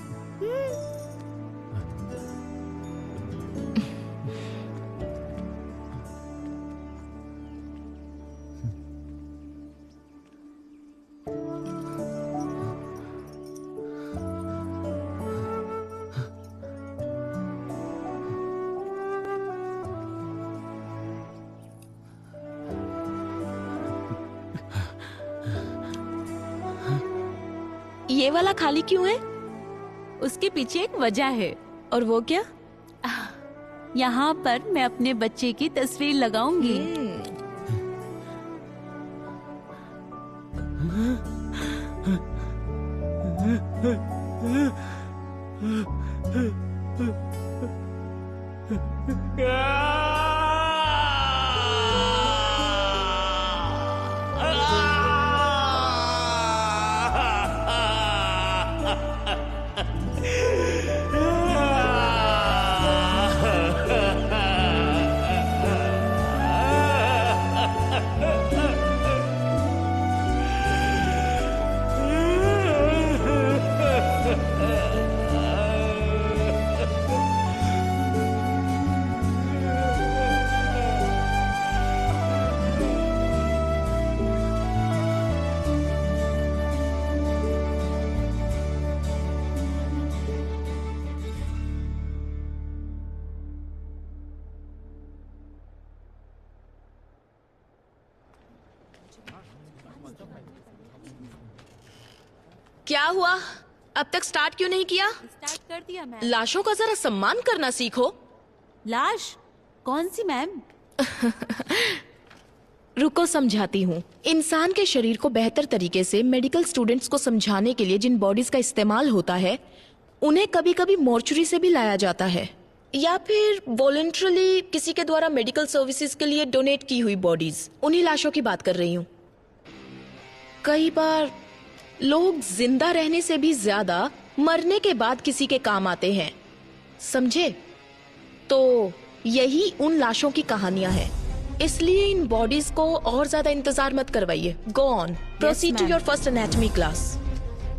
ये वाला खाली क्यों है? उसके पीछे एक वजह है। और वो क्या? यहाँ पर मैं अपने बच्चे की तस्वीर लगाऊंगी। क्या हुआ? अब तक स्टार्ट क्यों नहीं किया? स्टार्ट कर दिया मैम। लाशों का जरा सम्मान करना सीखो। लाश? कौन सी मैम? रुको समझाती हूँ। इंसान के शरीर को बेहतर तरीके से मेडिकल स्टूडेंट्स को समझाने के लिए जिन बॉडीज का इस्तेमाल होता है उन्हें कभी कभी मॉर्चुरी से भी लाया जाता है, या फिर वॉलंटरली किसी के द्वारा मेडिकल सर्विसेज के लिए डोनेट की हुई बॉडीज। उन्हीं लाशों की बात कर रही हूँ। कई बार लोग जिंदा रहने से भी ज्यादा मरने के बाद किसी के काम आते हैं, समझे? तो यही उन लाशों की कहानियां हैं। इसलिए इन बॉडीज को और ज्यादा इंतजार मत करवाइए। Go on, proceed to your first anatomy class.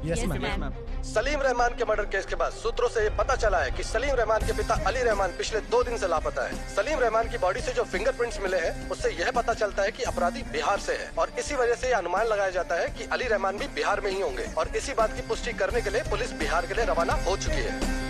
Yes ma'am. Salim Rahman के मर्डर केस के बाद सूत्रों से ये पता चला है कि सलीम रहमान के पिता अली रहमान पिछले 2 दिन से लापता है। सलीम रहमान की बॉडी से जो फिंगरप्रिंट्स मिले हैं उससे यह पता चलता है कि अपराधी बिहार से है, और इसी वजह से यह अनुमान लगाया जाता है कि अली रहमान भी बिहार में ही होंगे। और इसी बात की पुष्टि करने के लिए पुलिस बिहार के लिए रवाना हो चुकी है।